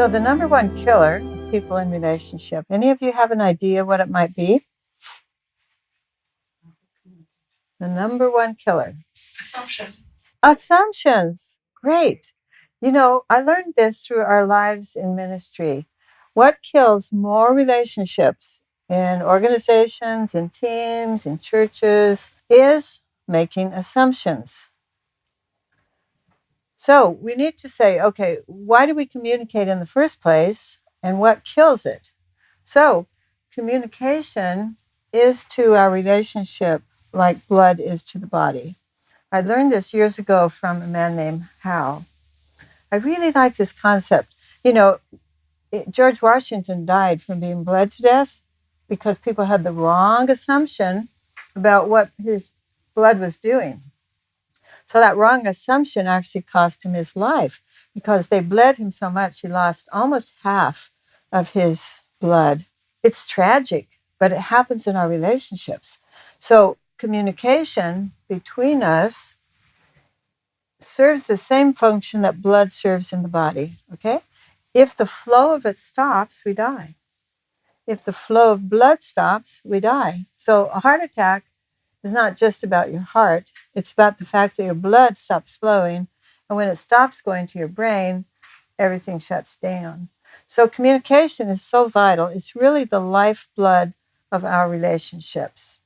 So the number one killer of people in relationship, any of you have an idea what it might be? The number one killer. Assumption. Assumptions. Great. You know, I learned this through our lives in ministry. What kills more relationships in organizations, in teams, in churches is making assumptions. So we need to say, okay, why do we communicate in the first place and what kills it? So communication is to our relationship like blood is to the body. I learned this years ago from a man named Howe. I really like this concept. You know, George Washington died from being bled to death because people had the wrong assumption about what his blood was doing. So that wrong assumption actually cost him his life because they bled him so much he lost almost half of his blood. It's tragic, but it happens in our relationships. So communication between us serves the same function that blood serves in the body, okay? If the flow of it stops, we die. If the flow of blood stops, we die. So a heart attack is not just about your heart, it's about the fact that your blood stops flowing, and when it stops going to your brain, everything shuts down. So communication is so vital. It's really the lifeblood of our relationships.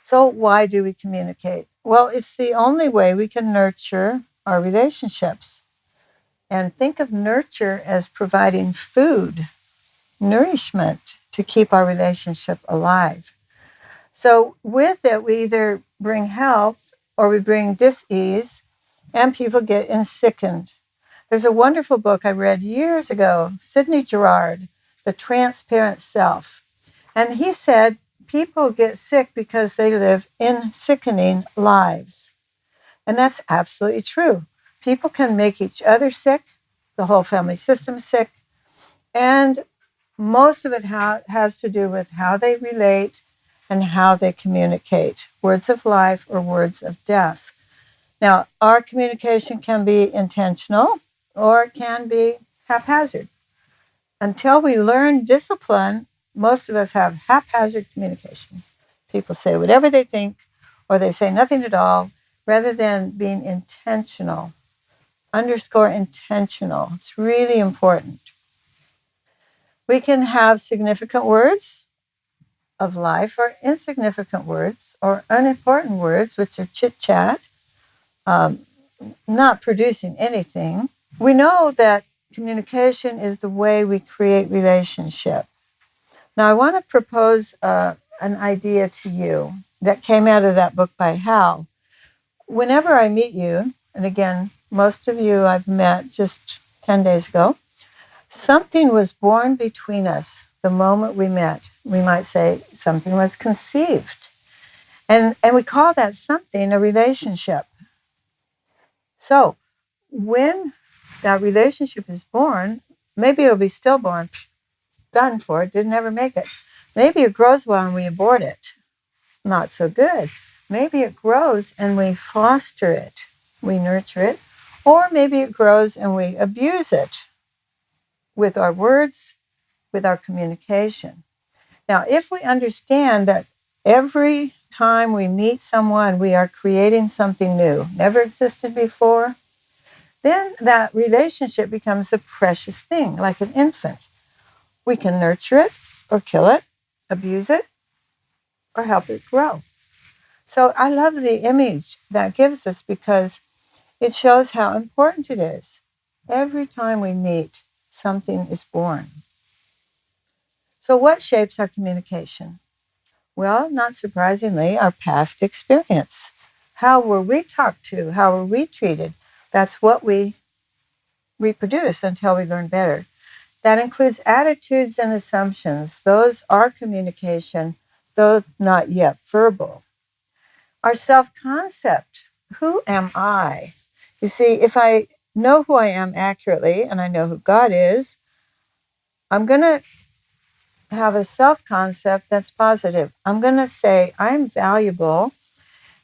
So why do we communicate? Well, it's the only way we can nurture our relationships. And think of nurture as providing food, nourishment to keep our relationship alive. So with it, we either bring health or we bring dis-ease, and people get sickened. There's a wonderful book I read years ago, Sidney Girard, The Transparent Self. And he said people get sick because they live sickening lives. And that's absolutely true. People can make each other sick, the whole family system sick, and most of it has to do with how they relate and how they communicate, words of life or words of death. Now, our communication can be intentional or it can be haphazard. Until we learn discipline, most of us have haphazard communication. People say whatever they think or they say nothing at all rather than being intentional. Underscore intentional. It's really important. We can have significant words of life or insignificant words or unimportant words, which are chit chat, not producing anything. We know that communication is the way we create relationship. Now, I want to propose an idea to you that came out of that book by Hal. Whenever I meet you, and again, most of you I've met just 10 days ago, something was born between us the moment we met. We might say something was conceived. And we call that something a relationship. So when that relationship is born, maybe it'll be stillborn, done for, it didn't ever make it. Maybe it grows well and we abort it. Not so good. Maybe it grows and we foster it, we nurture it, or maybe it grows and we abuse it with our words, with our communication. Now, if we understand that every time we meet someone, we are creating something new, never existed before, then that relationship becomes a precious thing, like an infant. We can nurture it or kill it, abuse it, or help it grow. So I love the image that gives us because it shows how important it is. Every time we meet, something is born. So what shapes our communication? Well, not surprisingly, our past experience. How were we talked to? How were we treated? That's what we reproduce until we learn better. That includes attitudes and assumptions. Those are communication, though not yet verbal. Our self-concept. Who am I? You see, if I know who I am accurately and I know who God is, I'm going to have a self-concept that's positive. I'm going to say, I'm valuable.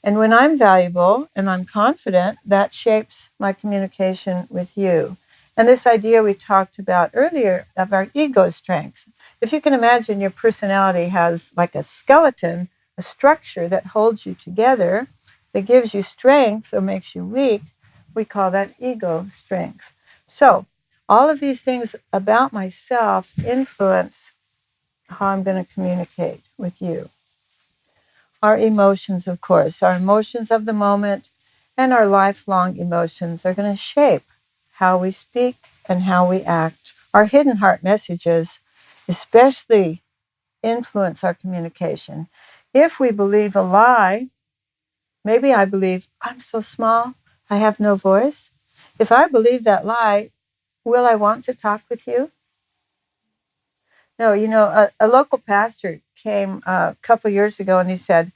And when I'm valuable and I'm confident, that shapes my communication with you. And this idea we talked about earlier of our ego strength. If you can imagine your personality has like a skeleton, a structure that holds you together, that gives you strength or makes you weak, we call that ego strength. So all of these things about myself influence how I'm going to communicate with you. Our emotions, of course, our emotions of the moment and our lifelong emotions are going to shape how we speak and how we act. Our hidden heart messages especially influence our communication. If we believe a lie, maybe I believe, I'm so small, I have no voice. If I believe that lie, will I want to talk with you? No, a local pastor came a couple years ago and he said,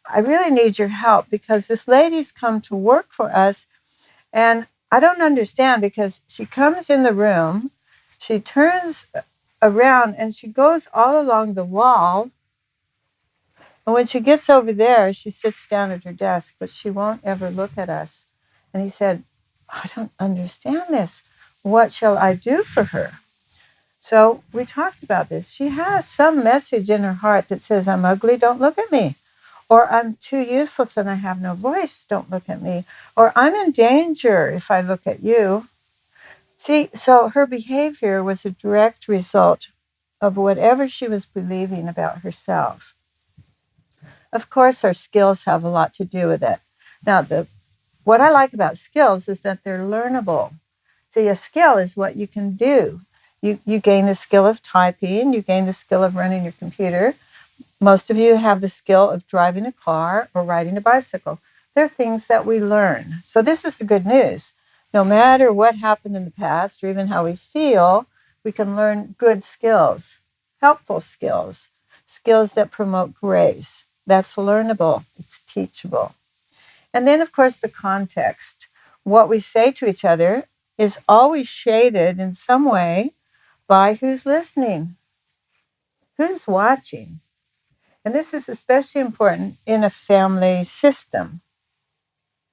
I really need your help because this lady's come to work for us and I don't understand because she comes in the room, she turns around and she goes all along the wall. And when she gets over there, she sits down at her desk, but she won't ever look at us. And he said, I don't understand this. What shall I do for her? So we talked about this. She has some message in her heart that says, I'm ugly, don't look at me. Or I'm too useless and I have no voice, don't look at me. Or I'm in danger if I look at you. See, so her behavior was a direct result of whatever she was believing about herself. Of course, our skills have a lot to do with it. Now, what I like about skills is that they're learnable. See, a skill is what you can do. You gain the skill of typing, you gain the skill of running your computer. Most of you have the skill of driving a car or riding a bicycle. They're things that we learn. So this is the good news. No matter what happened in the past or even how we feel, we can learn good skills, helpful skills, skills that promote grace. That's learnable. It's teachable. And then, of course, the context. What we say to each other is always shaded in some way by who's listening, who's watching. And this is especially important in a family system.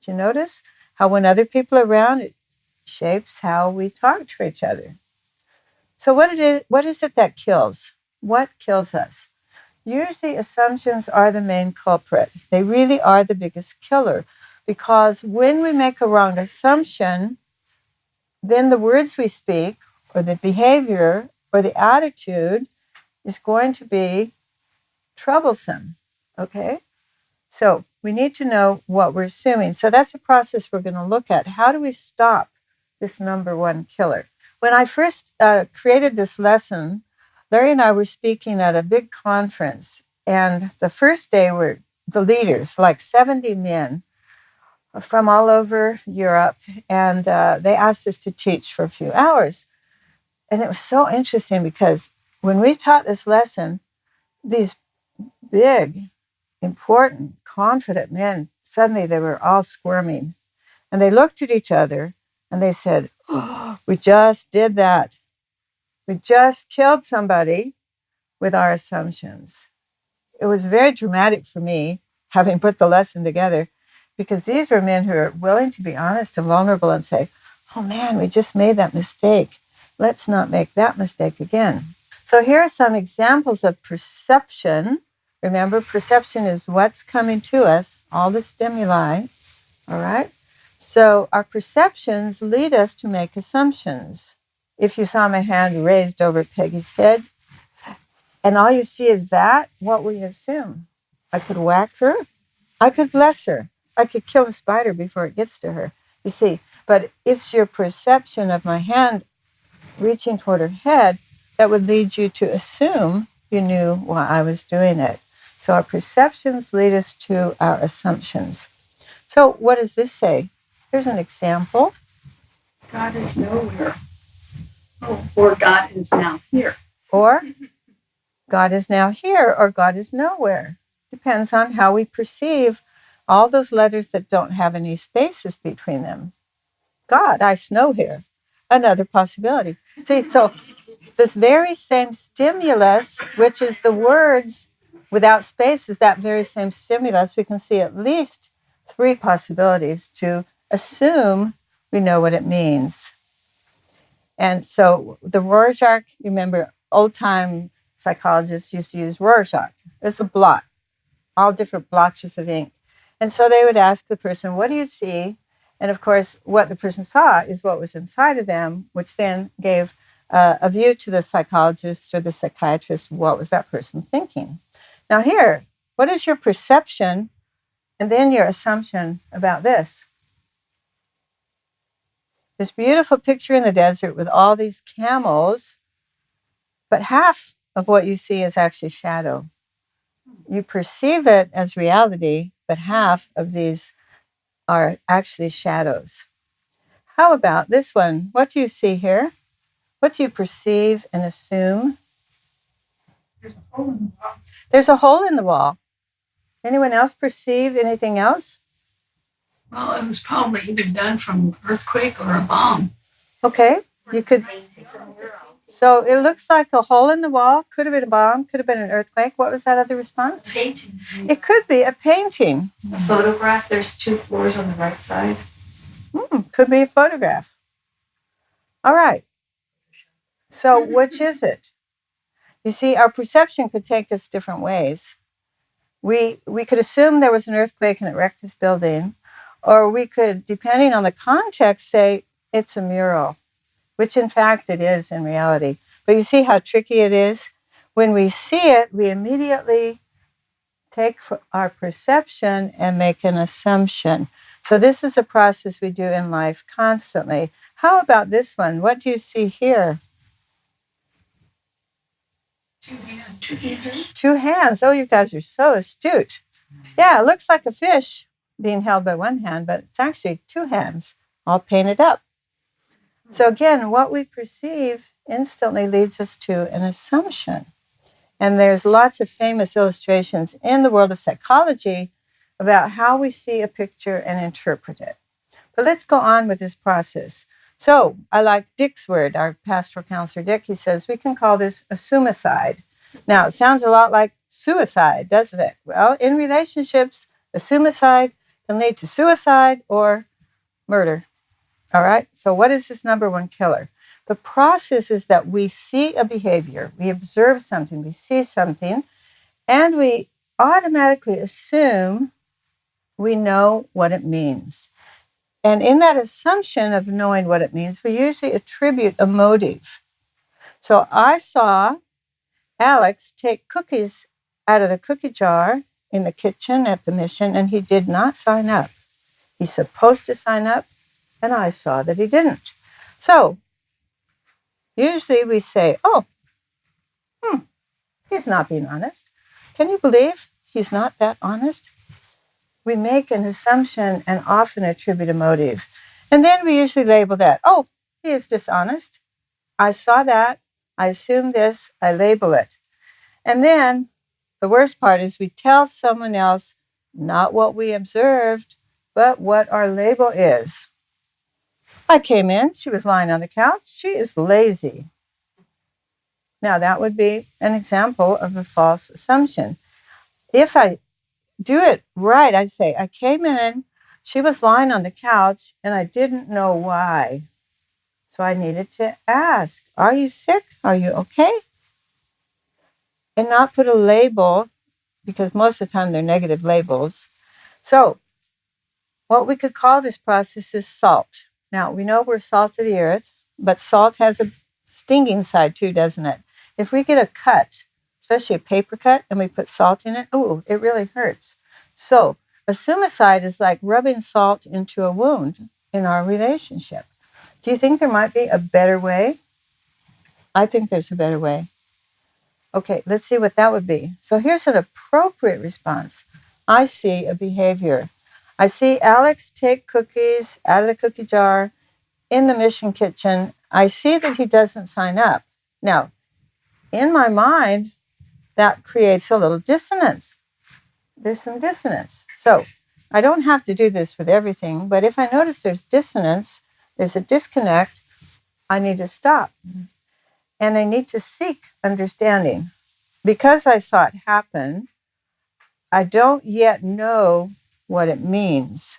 Do you notice how when other people are around, it shapes how we talk to each other? So what is it that kills? What kills us? Usually assumptions are the main culprit. They really are the biggest killer because when we make a wrong assumption, then the words we speak or the behavior or the attitude is going to be troublesome, okay? So we need to know what we're assuming. So that's a process we're going to look at. How do we stop this number one killer? When I first created this lesson, Larry and I were speaking at a big conference. And the first day were the leaders, like 70 men from all over Europe. And they asked us to teach for a few hours. And it was so interesting because when we taught this lesson, these big, important, confident men, suddenly they were all squirming. And they looked at each other and they said, oh, we just did that. We just killed somebody with our assumptions. It was very dramatic for me, having put the lesson together, because these were men who are willing to be honest and vulnerable and say, oh man, we just made that mistake. Let's not make that mistake again. So here are some examples of perception. Remember, perception is what's coming to us, all the stimuli, all right? So our perceptions lead us to make assumptions. If you saw my hand raised over Peggy's head, and all you see is that, what will you assume? I could whack her. I could bless her. I could kill a spider before it gets to her. You see, but it's your perception of my hand reaching toward her head that would lead you to assume you knew why I was doing it. So our perceptions lead us to our assumptions. So what does this say? Here's an example. God is nowhere. Oh, or God is now here. Or God is now here, or God is nowhere. Depends on how we perceive all those letters that don't have any spaces between them. God, I snow here. Another possibility. See, so this very same stimulus, which is the words without spaces, that very same stimulus, we can see at least three possibilities to assume we know what it means. And so the Rorschach, you remember old time psychologists used to use Rorschach. It's a blot, all different blotches of ink. And so they would ask the person, what do you see? And of course, what the person saw is what was inside of them, which then gave a view to the psychologist or the psychiatrist. What was that person thinking? Now here, what is your perception and then your assumption about this? This beautiful picture in the desert with all these camels, but half of what you see is actually shadow. You perceive it as reality, but half of these are actually shadows. How about this one? What do you see here? What do you perceive and assume? There's a hole in the wall. There's a hole in the wall. Anyone else perceive anything else? Well, it was probably either done from earthquake or a bomb. Okay, you could. So it looks like a hole in the wall. Could have been a bomb. Could have been an earthquake. What was that other response? Painting. It could be a painting. A photograph. There's 2 floors on the right side. Could be a photograph. All right. So which is it? You see, our perception could take us different ways. We could assume there was an earthquake and it wrecked this building, or we could, depending on the context, say it's a mural, which in fact it is in reality. But you see how tricky it is? When we see it, we immediately take our perception and make an assumption. So this is a process we do in life constantly. How about this one? What do you see here? 2 hands. 2 hands. 2 hands. Oh, you guys are so astute. Yeah, it looks like a fish being held by 1 hand, but it's actually 2 hands all painted up. So again, what we perceive instantly leads us to an assumption. And there's lots of famous illustrations in the world of psychology about how we see a picture and interpret it. But let's go on with this process. So I like Dick's word, our pastoral counselor Dick. He says we can call this a sumicide. Now, it sounds a lot like suicide, doesn't it? Well, in relationships, a sumicide can lead to suicide or murder. All right? So what is this number one killer? The process is that we see a behavior, we observe something, we see something, and we automatically assume we know what it means. And in that assumption of knowing what it means, we usually attribute a motive. So I saw Alex take cookies out of the cookie jar in the kitchen at the mission, and he did not sign up. He's supposed to sign up, and I saw that he didn't. So usually we say, oh, he's not being honest. Can you believe he's not that honest? We make an assumption and often attribute a motive. And then we usually label that, oh, he is dishonest. I saw that. I assume this. I label it. And then the worst part is we tell someone else not what we observed, but what our label is. I came in. She was lying on the couch. She is lazy. Now, that would be an example of a false assumption. If I do it right, I'd say, I came in, she was lying on the couch, and I didn't know why. So I needed to ask, are you sick? Are you okay? And not put a label, because most of the time they're negative labels. So what we could call this process is salt. Now, we know we're salt of the earth, but salt has a stinging side too, doesn't it? If we get a cut, especially a paper cut, and we put salt in it, ooh, it really hurts. So a sumicide is like rubbing salt into a wound in our relationship. Do you think there might be a better way? I think there's a better way. Okay, let's see what that would be. So here's an appropriate response. I see a behavior. I see Alex take cookies out of the cookie jar in the mission kitchen. I see that he doesn't sign up. Now, in my mind, that creates a little dissonance. There's some dissonance. So I don't have to do this with everything, but if I notice there's dissonance, there's a disconnect, I need to stop. And I need to seek understanding. Because I saw it happen, I don't yet know what it means.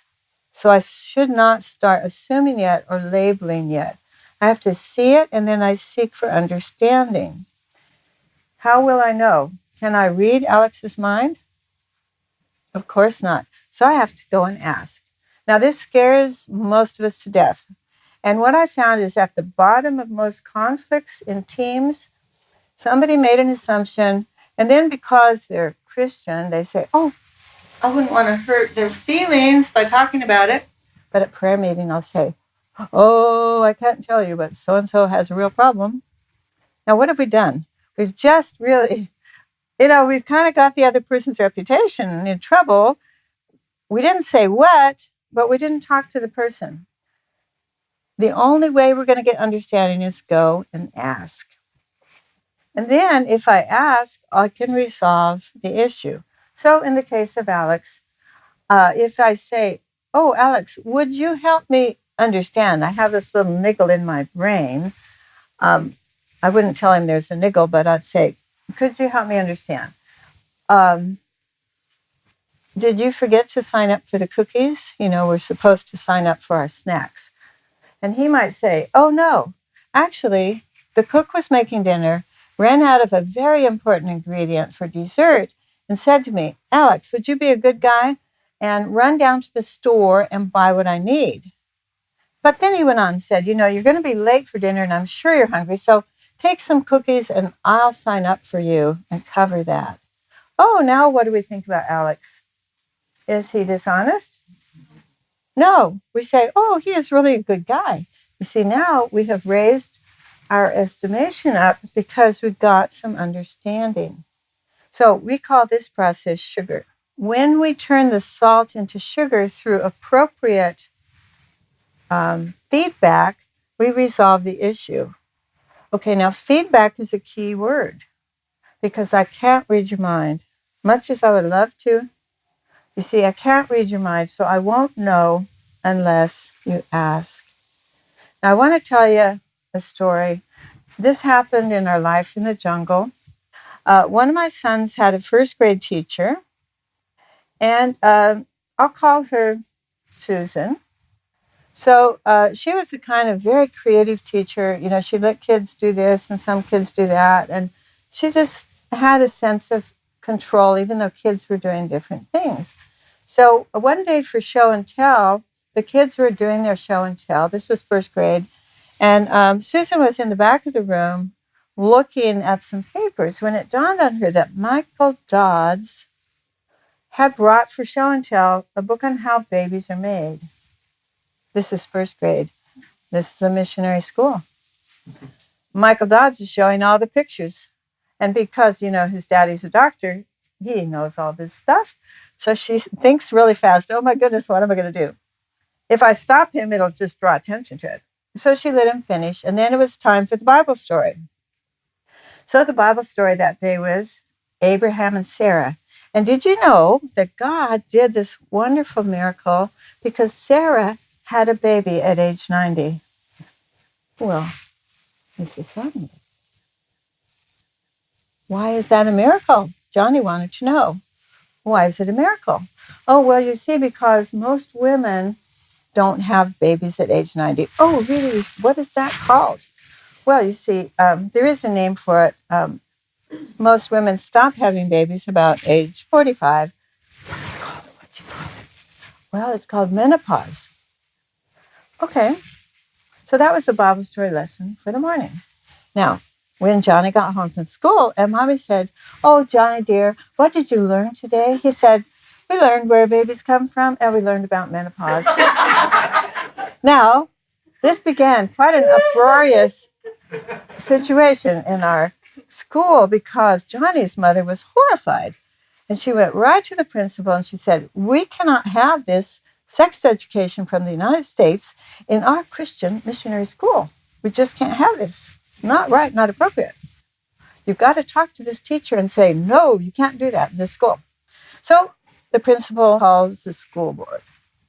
So I should not start assuming yet or labeling yet. I have to see it, and then I seek for understanding. How will I know? Can I read Alex's mind? Of course not. So I have to go and ask. Now, this scares most of us to death. And what I found is at the bottom of most conflicts in teams, somebody made an assumption, and then because they're Christian, they say, oh, I wouldn't want to hurt their feelings by talking about it. But at prayer meeting, I'll say, oh, I can't tell you, but so-and-so has a real problem. Now, what have we done? We've just really, we've kind of got the other person's reputation in trouble. We didn't say what, but we didn't talk to the person. The only way we're going to get understanding is go and ask. And then if I ask, I can resolve the issue. So in the case of Alex, if I say, oh, Alex, would you help me understand? I have this little niggle in my brain. I wouldn't tell him there's a niggle, but I'd say, could you help me understand? Did you forget to sign up for the cookies? We're supposed to sign up for our snacks. And he might say, oh, no, actually, the cook was making dinner, ran out of a very important ingredient for dessert, and said to me, Alex, would you be a good guy and run down to the store and buy what I need? But then he went on and said, you're going to be late for dinner, and I'm sure you're hungry, so take some cookies, and I'll sign up for you and cover that. Oh, now what do we think about Alex? Is he dishonest? No, we say, oh, he is really a good guy. You see, now we have raised our estimation up because we've got some understanding. So we call this process sugar. When we turn the salt into sugar through appropriate feedback, we resolve the issue. Okay, now feedback is a key word because I can't read your mind. Much as I would love to, you see, I can't read your mind, so I won't know unless you ask. Now, I want to tell you a story. This happened in our life in the jungle. One of my sons had a first grade teacher, and I'll call her Susan. So she was a kind of very creative teacher. She let kids do this and some kids do that. And she just had a sense of control, even though kids were doing different things. So one day for show and tell, the kids were doing their show and tell. This was first grade. And Susan was in the back of the room looking at some papers when it dawned on her that Michael Dodds had brought for show and tell a book on how babies are made. This is first grade. This is a missionary school. Michael Dodds is showing all the pictures. And because, his daddy's a doctor, he knows all this stuff. So she thinks really fast, oh my goodness, what am I going to do? If I stop him, it'll just draw attention to it. So she let him finish. And then it was time for the Bible story. So the Bible story that day was Abraham and Sarah. And did you know that God did this wonderful miracle because Sarah had a baby at age 90? Well, Mrs. Sutton, why is that a miracle? Johnny wanted to know. Why is it a miracle? Oh, well, you see, because most women don't have babies at age 90. Oh, really? What is that called? Well, you see, there is a name for it. Most women stop having babies about age 45. What do you call it? Well, it's called menopause. Okay, so that was the Bible story lesson for the morning. Now, when Johnny got home from school and Mommy said, oh, Johnny dear, what did you learn today? He said, we learned where babies come from and we learned about menopause. Now, this began quite an uproarious situation in our school because Johnny's mother was horrified. And she went right to the principal and she said, we cannot have this sex education from the United States in our Christian missionary school. We just can't have this. It's not right, not appropriate. You've got to talk to this teacher and say, no, you can't do that in this school. So the principal calls the school board.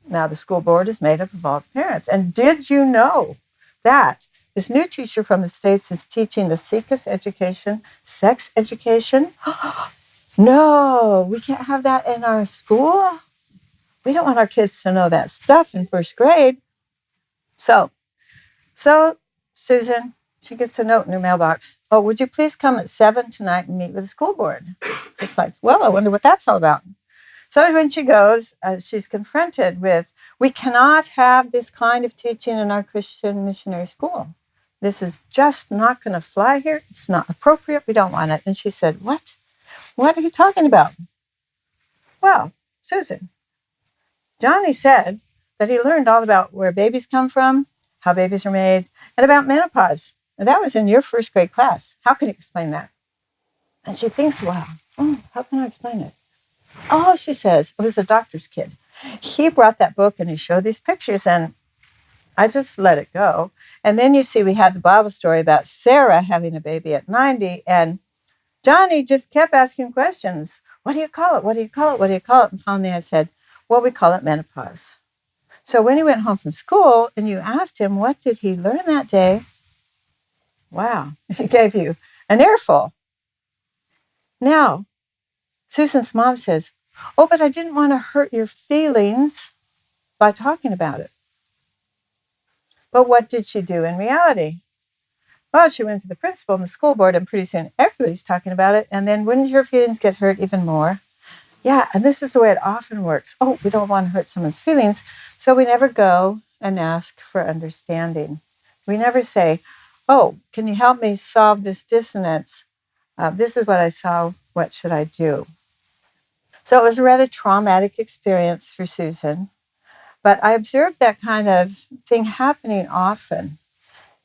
Now, the school board is made up of all the parents. And did you know that this new teacher from the States is teaching the SECUS education, sex education? No, we can't have that in our school. We don't want our kids to know that stuff in first grade. So Susan, she gets a note in her mailbox. Oh, would you please come at 7 tonight and meet with the school board? It's like, well, I wonder what that's all about. So when she goes, she's confronted with, we cannot have this kind of teaching in our Christian missionary school. This is just not going to fly here. It's not appropriate. We don't want it. And she said, what? What are you talking about? Well, Susan, Johnny said that he learned all about where babies come from, how babies are made, and about menopause. And that was in your first grade class. How can you explain that? And she thinks, wow, how can I explain it? Oh, she says, it was a doctor's kid. He brought that book and he showed these pictures, and I just let it go. And then you see we had the Bible story about Sarah having a baby at 90, and Johnny just kept asking questions. What do you call it? What do you call it? What do you call it? And finally I said, well, we call it menopause. So when he went home from school and you asked him, what did he learn that day? Wow, he gave you an earful. Now, Susan's mom says, oh, but I didn't want to hurt your feelings by talking about it. But what did she do in reality? Well, she went to the principal and the school board, and pretty soon everybody's talking about it. And then wouldn't your feelings get hurt even more? Yeah, and this is the way it often works. Oh, we don't want to hurt someone's feelings, so we never go and ask for understanding. We never say, oh, can you help me solve this dissonance? This is what I saw. What should I do? So it was a rather traumatic experience for Susan, but I observed that kind of thing happening often,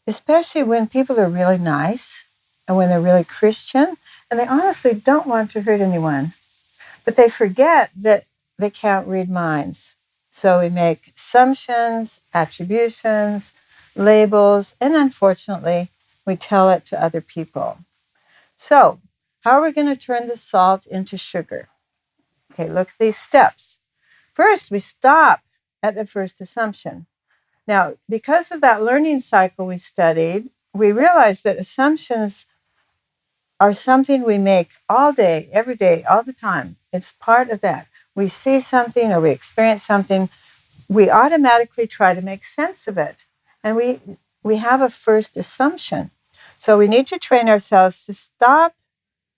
especially when people are really nice and when they're really Christian and they honestly don't want to hurt anyone. But they forget that they can't read minds. So we make assumptions, attributions, labels, and unfortunately, we tell it to other people. So how are we going to turn the salt into sugar? Okay, look at these steps. First, we stop at the first assumption. Now, because of that learning cycle we studied, we realized that assumptions are something we make all day, every day, all the time. It's part of that. We see something or we experience something, we automatically try to make sense of it. And we have a first assumption. So we need to train ourselves to stop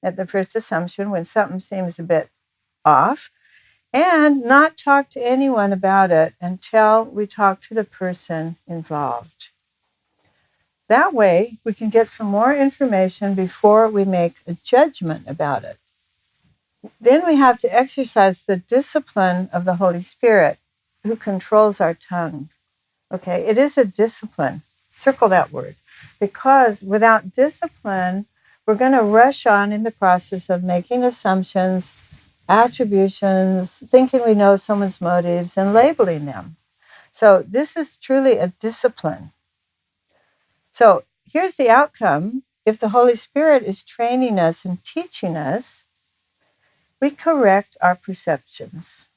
at the first assumption when something seems a bit off and not talk to anyone about it until we talk to the person involved. That way, we can get some more information before we make a judgment about it. Then we have to exercise the discipline of the Holy Spirit, who controls our tongue. Okay, it is a discipline. Circle that word. Because without discipline, we're going to rush on in the process of making assumptions, attributions, thinking we know someone's motives, and labeling them. So this is truly a discipline. So here's the outcome. If the Holy Spirit is training us and teaching us, we correct our perceptions,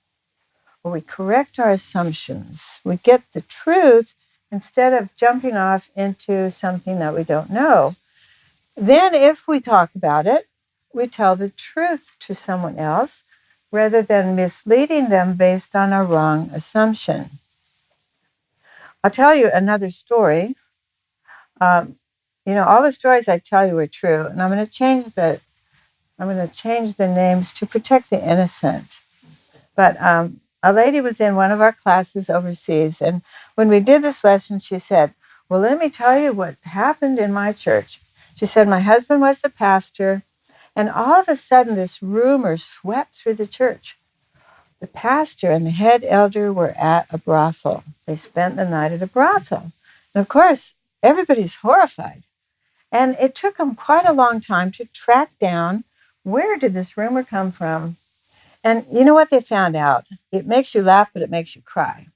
or we correct our assumptions. We get the truth instead of jumping off into something that we don't know. Then if we talk about it, we tell the truth to someone else rather than misleading them based on a wrong assumption. I'll tell you another story. All the stories I tell you are true, and I'm going to change the names to protect the innocent. But a lady was in one of our classes overseas, and when we did this lesson, she said, well, let me tell you what happened in my church. She said, my husband was the pastor, and all of a sudden this rumor swept through the church. The pastor and the head elder were at a brothel. They spent the night at a brothel. And of course, everybody's horrified. And it took them quite a long time to track down where did this rumor come from. And you know what they found out? It makes you laugh, but it makes you cry.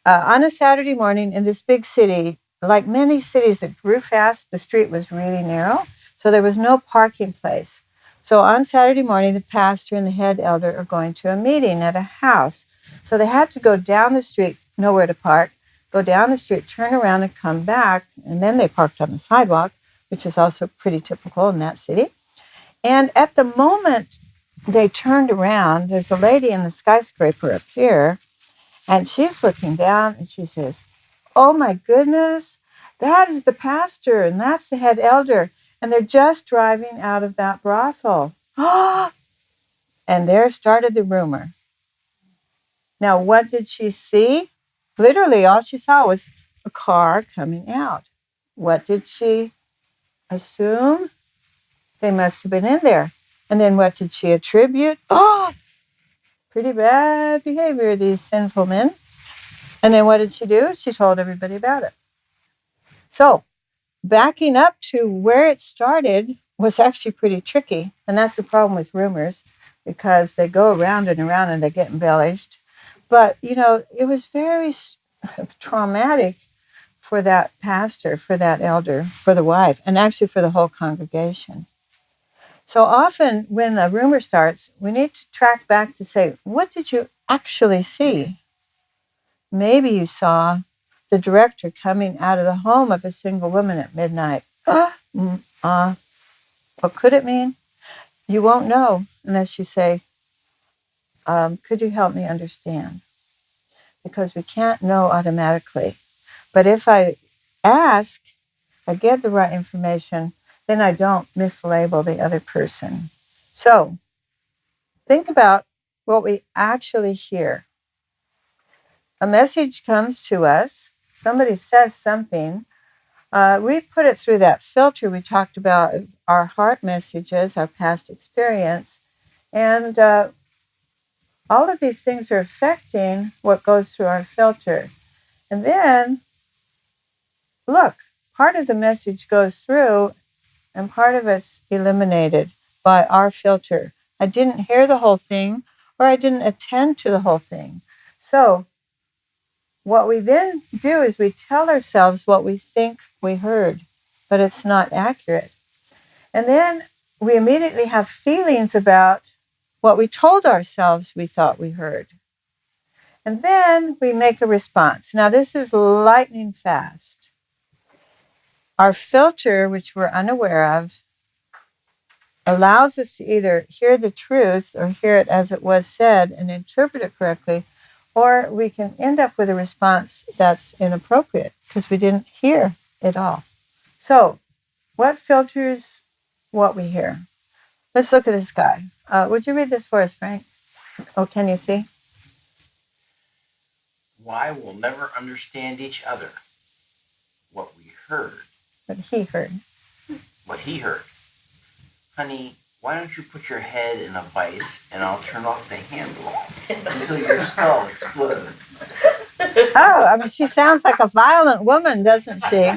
On a Saturday morning in this big city, like many cities that grew fast, the street was really narrow, so there was no parking place. So on Saturday morning, the pastor and the head elder are going to a meeting at a house. So they had to go down the street, nowhere to park, go down the street, turn around and come back, and then they parked on the sidewalk, which is also pretty typical in that city. And at the moment they turned around, there's a lady in the skyscraper up here, and she's looking down and she says, oh my goodness, That is the pastor, and that's the head elder. And they're just driving out of that brothel. And there started the rumor. Now, what did she see? Literally, all she saw was a car coming out. What did she assume? They must have been in there. And then what did she attribute? Oh, pretty bad behavior, these sinful men. And then what did she do? She told everybody about it. So, backing up to where it started was actually pretty tricky. And that's the problem with rumors, because they go around and they get embellished. But, it was very traumatic for that pastor, for that elder, for the wife, and actually for the whole congregation. So often when a rumor starts, we need to track back to say, what did you actually see? Maybe you saw the director coming out of the home of a single woman at midnight. What could it mean? You won't know unless you say, could you help me understand? Because we can't know automatically. But if I ask, I get the right information, then I don't mislabel the other person. So think about what we actually hear. A message comes to us, somebody says something, we put it through that filter we talked about, our heart messages, our past experience, and all of these things are affecting what goes through our filter. And then, look, part of the message goes through and part of it's eliminated by our filter. I didn't hear the whole thing, or I didn't attend to the whole thing. So what we then do is we tell ourselves what we think we heard, but it's not accurate. And then we immediately have feelings about what we told ourselves we thought we heard. And then we make a response. Now, this is lightning fast. Our filter, which we're unaware of, allows us to either hear the truth or hear it as it was said and interpret it correctly, or we can end up with a response that's inappropriate because we didn't hear it all. So, what filters what we hear? Let's look at this guy. Would you read this for us, Frank? Oh, can you see? Why we'll never understand each other. What we heard. What he heard. What he heard. Honey, why don't you put your head in a vice and I'll turn off the handle until your skull explodes. Oh, I mean, she sounds like a violent woman, doesn't she?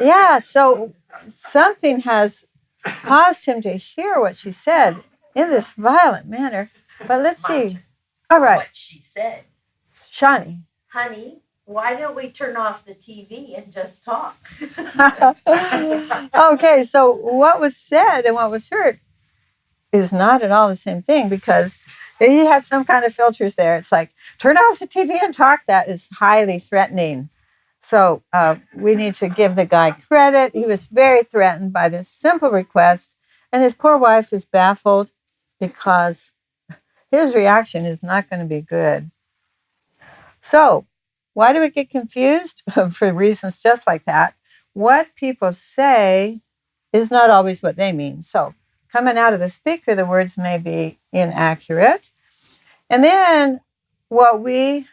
Yeah, so something has caused him to hear what she said in this violent manner. But let's see. All right. What she said. Shawnee. Honey, why don't we turn off the TV and just talk? Okay, so what was said and what was heard is not at all the same thing, because he had some kind of filters there. It's like, turn off the TV and talk. That is highly threatening. So we need to give the guy credit. He was very threatened by this simple request, and his poor wife is baffled because his reaction is not going to be good. So why do we get confused? For reasons just like that. What people say is not always what they mean. So coming out of the speaker, the words may be inaccurate. And then what we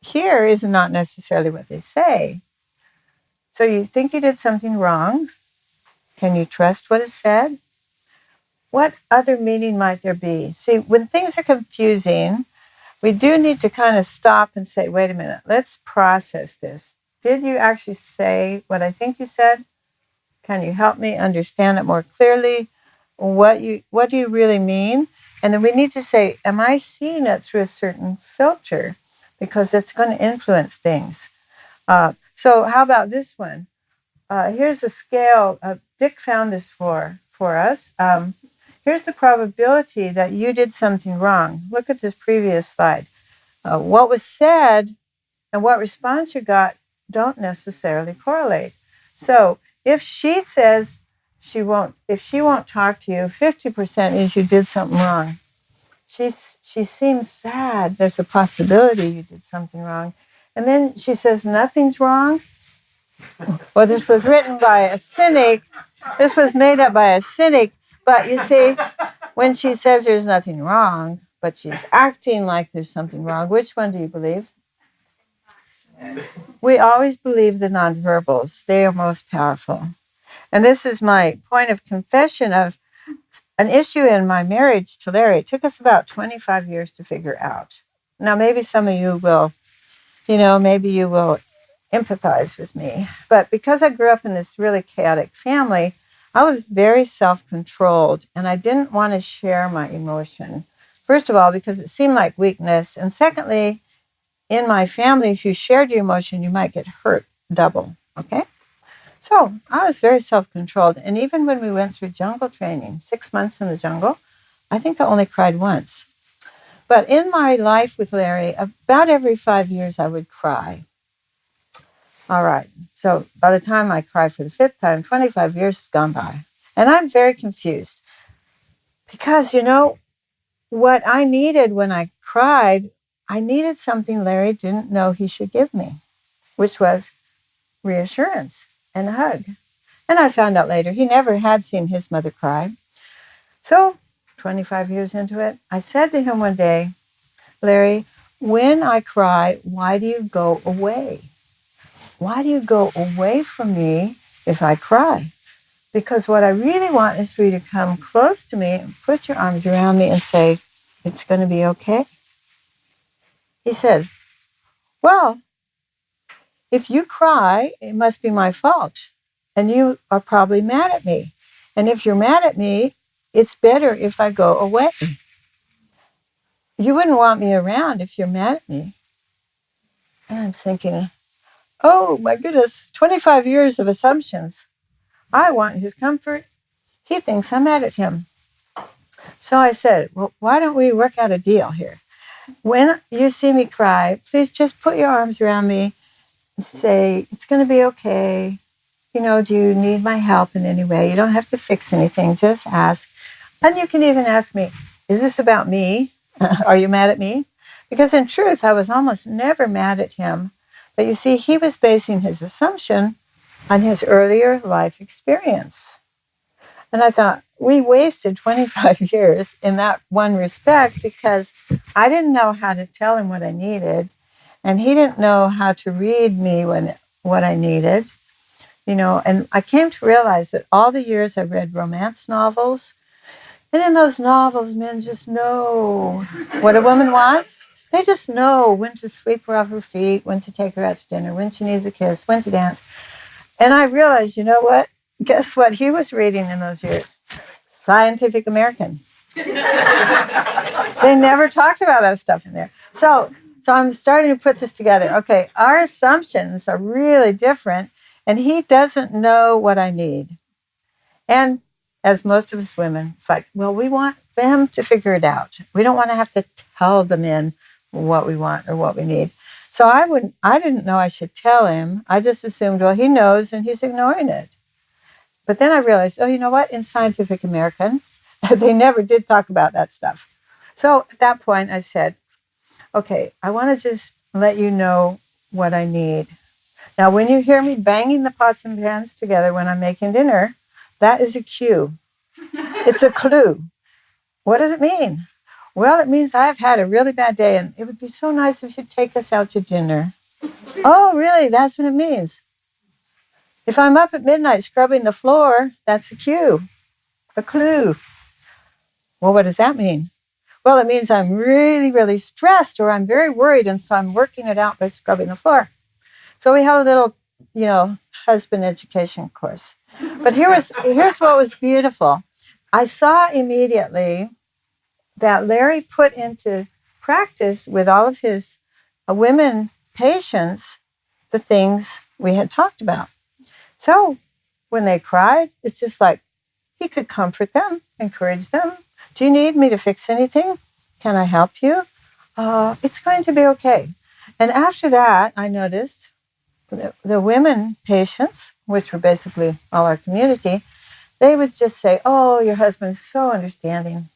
hear is not necessarily what they say. So you think you did something wrong. Can you trust what is said? What other meaning might there be? See, when things are confusing, we do need to kind of stop and say, wait a minute, let's process this. Did you actually say what I think you said? Can you help me understand it more clearly? What do you really mean? And then we need to say, am I seeing it through a certain filter? Because it's going to influence things. So how about this one? Here's a scale. Dick found this for us. Here's the probability that you did something wrong. Look at this previous slide. What was said and what response you got don't necessarily correlate. So if she says if she won't talk to you, 50% is you did something wrong. She seems sad. There's a possibility you did something wrong. And then she says nothing's wrong. Well, this was written by a cynic. This was made up by a cynic. But you see, when she says there's nothing wrong, but she's acting like there's something wrong, which one do you believe? We always believe the nonverbals. They are most powerful. And this is my point of confession of an issue in my marriage to Larry. It took us about 25 years to figure out. Now, maybe some of you will, maybe you will empathize with me. But because I grew up in this really chaotic family, I was very self-controlled and I didn't want to share my emotion. First of all, because it seemed like weakness. And secondly, in my family, if you shared your emotion, you might get hurt double. Okay? So I was very self-controlled. And even when we went through jungle training, 6 months in the jungle, I think I only cried once. But in my life with Larry, about every 5 years, I would cry. All right. So by the time I cry for the 5th time, 25 years have gone by. And I'm very confused because, what I needed when I cried, I needed something Larry didn't know he should give me, which was reassurance and a hug. And I found out later he never had seen his mother cry. So 25 years into it, I said to him one day, Larry, when I cry, why do you go away? Why do you go away from me if I cry? Because what I really want is for you to come close to me and put your arms around me and say, it's going to be okay. He said, well, if you cry, it must be my fault. And you are probably mad at me. And if you're mad at me, it's better if I go away. You wouldn't want me around if you're mad at me. And I'm thinking, oh my goodness, 25 years of assumptions. I want his comfort. He thinks I'm mad at him. So I said, well, why don't we work out a deal here? When you see me cry, please just put your arms around me and say, it's going to be okay. Do you need my help in any way? You don't have to fix anything. Just ask. And you can even ask me, is this about me? Are you mad at me? Because in truth, I was almost never mad at him. But you see, he was basing his assumption on his earlier life experience. And I thought, we wasted 25 years in that one respect because I didn't know how to tell him what I needed. And he didn't know how to read me what I needed. And I came to realize that all the years I read romance novels, and in those novels, men just know what a woman wants. They just know when to sweep her off her feet, when to take her out to dinner, when she needs a kiss, when to dance. And I realized, you know what? Guess what he was reading in those years? Scientific American. They never talked about that stuff in there. So I'm starting to put this together. Okay, our assumptions are really different, and he doesn't know what I need. And as most of us women, it's like, well, we want them to figure it out. We don't want to have to tell the men what we want or what we need. So I didn't know I should tell him. I just assumed, well, he knows and he's ignoring it. But then I realized, oh, you know what? In Scientific American, they never did talk about that stuff. So at that point, I said, okay, I want to just let you know what I need. Now, when you hear me banging the pots and pans together when I'm making dinner, that is a cue. It's a clue. What does it mean? Well, it means I've had a really bad day and it would be so nice if you'd take us out to dinner. Oh, really? That's what it means. If I'm up at midnight scrubbing the floor, that's a cue, a clue. Well, what does that mean? Well, it means I'm really, really stressed or I'm very worried, and so I'm working it out by scrubbing the floor. So we have a little, husband education course. But here's what was beautiful. I saw immediately that Larry put into practice with all of his women patients the things we had talked about. So when they cried, it's just like he could comfort them, encourage them. Do you need me to fix anything? Can I help you? It's going to be okay. And after that, I noticed the women patients, which were basically all our community, they would just say, oh, your husband's so understanding.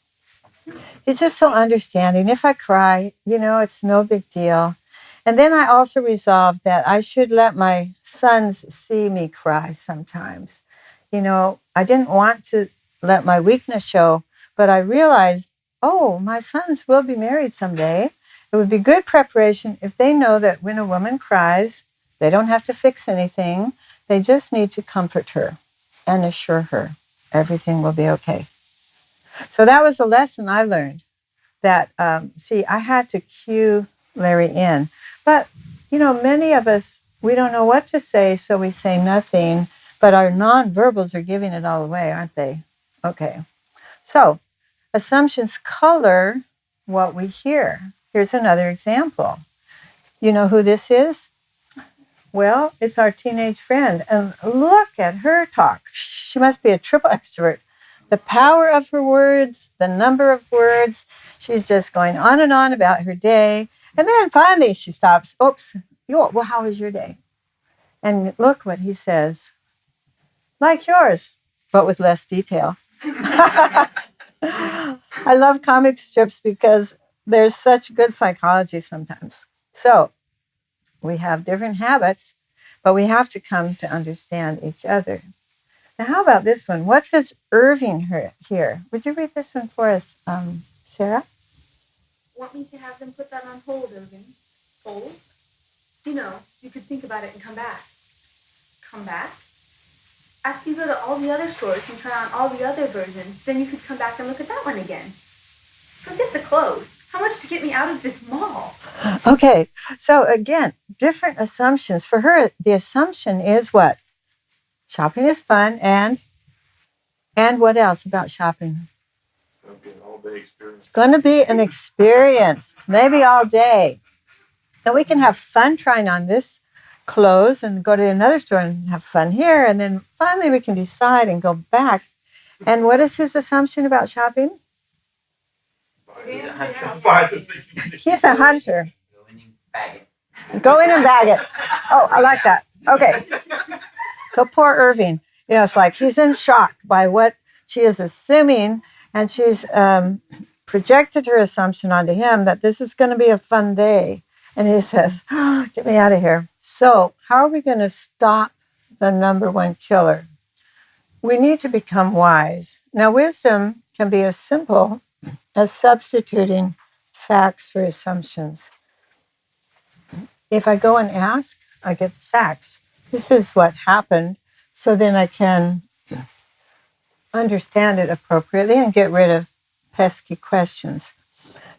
He's just so understanding. If I cry, it's no big deal. And then I also resolved that I should let my sons see me cry sometimes. I didn't want to let my weakness show, but I realized, oh, my sons will be married someday. It would be good preparation if they know that when a woman cries, they don't have to fix anything. They just need to comfort her and assure her everything will be okay. So that was a lesson I learned that, I had to cue Larry in. But, many of us, we don't know what to say, so we say nothing. But our nonverbals are giving it all away, aren't they? Okay. So assumptions color what we hear. Here's another example. You know who this is? Well, it's our teenage friend. And look at her talk. She must be a triple extrovert. The power of her words, the number of words. She's just going on and on about her day. And then finally she stops. Oops. Well, how was your day? And look what he says. Like yours, but with less detail. I love comic strips because there's such good psychology sometimes. So we have different habits, but we have to come to understand each other. Now, how about this one? What does Irving hear? Would you read this one for us, Sarah? Want me to have them put that on hold, Irving? Hold? So you could think about it and come back. Come back? After you go to all the other stores and try on all the other versions, then you could come back and look at that one again. Forget the clothes. How much to get me out of this mall? Okay, so again, different assumptions. For her, the assumption is what? Shopping is fun, and what else about shopping? It's going to be an experience, maybe all day. And we can have fun trying on this clothes and go to another store and have fun here. And then finally we can decide and go back. And what is his assumption about shopping? He's a hunter. He's a hunter. Go in and bag it. Go in and bag it. Oh, I like that. Okay. So poor Irving, it's like he's in shock by what she is assuming, and she's projected her assumption onto him that this is going to be a fun day. And he says, oh, get me out of here. So how are we going to stop the number one killer? We need to become wise. Now, wisdom can be as simple as substituting facts for assumptions. If I go and ask, I get facts. This is what happened, so then I can understand it appropriately and get rid of pesky questions.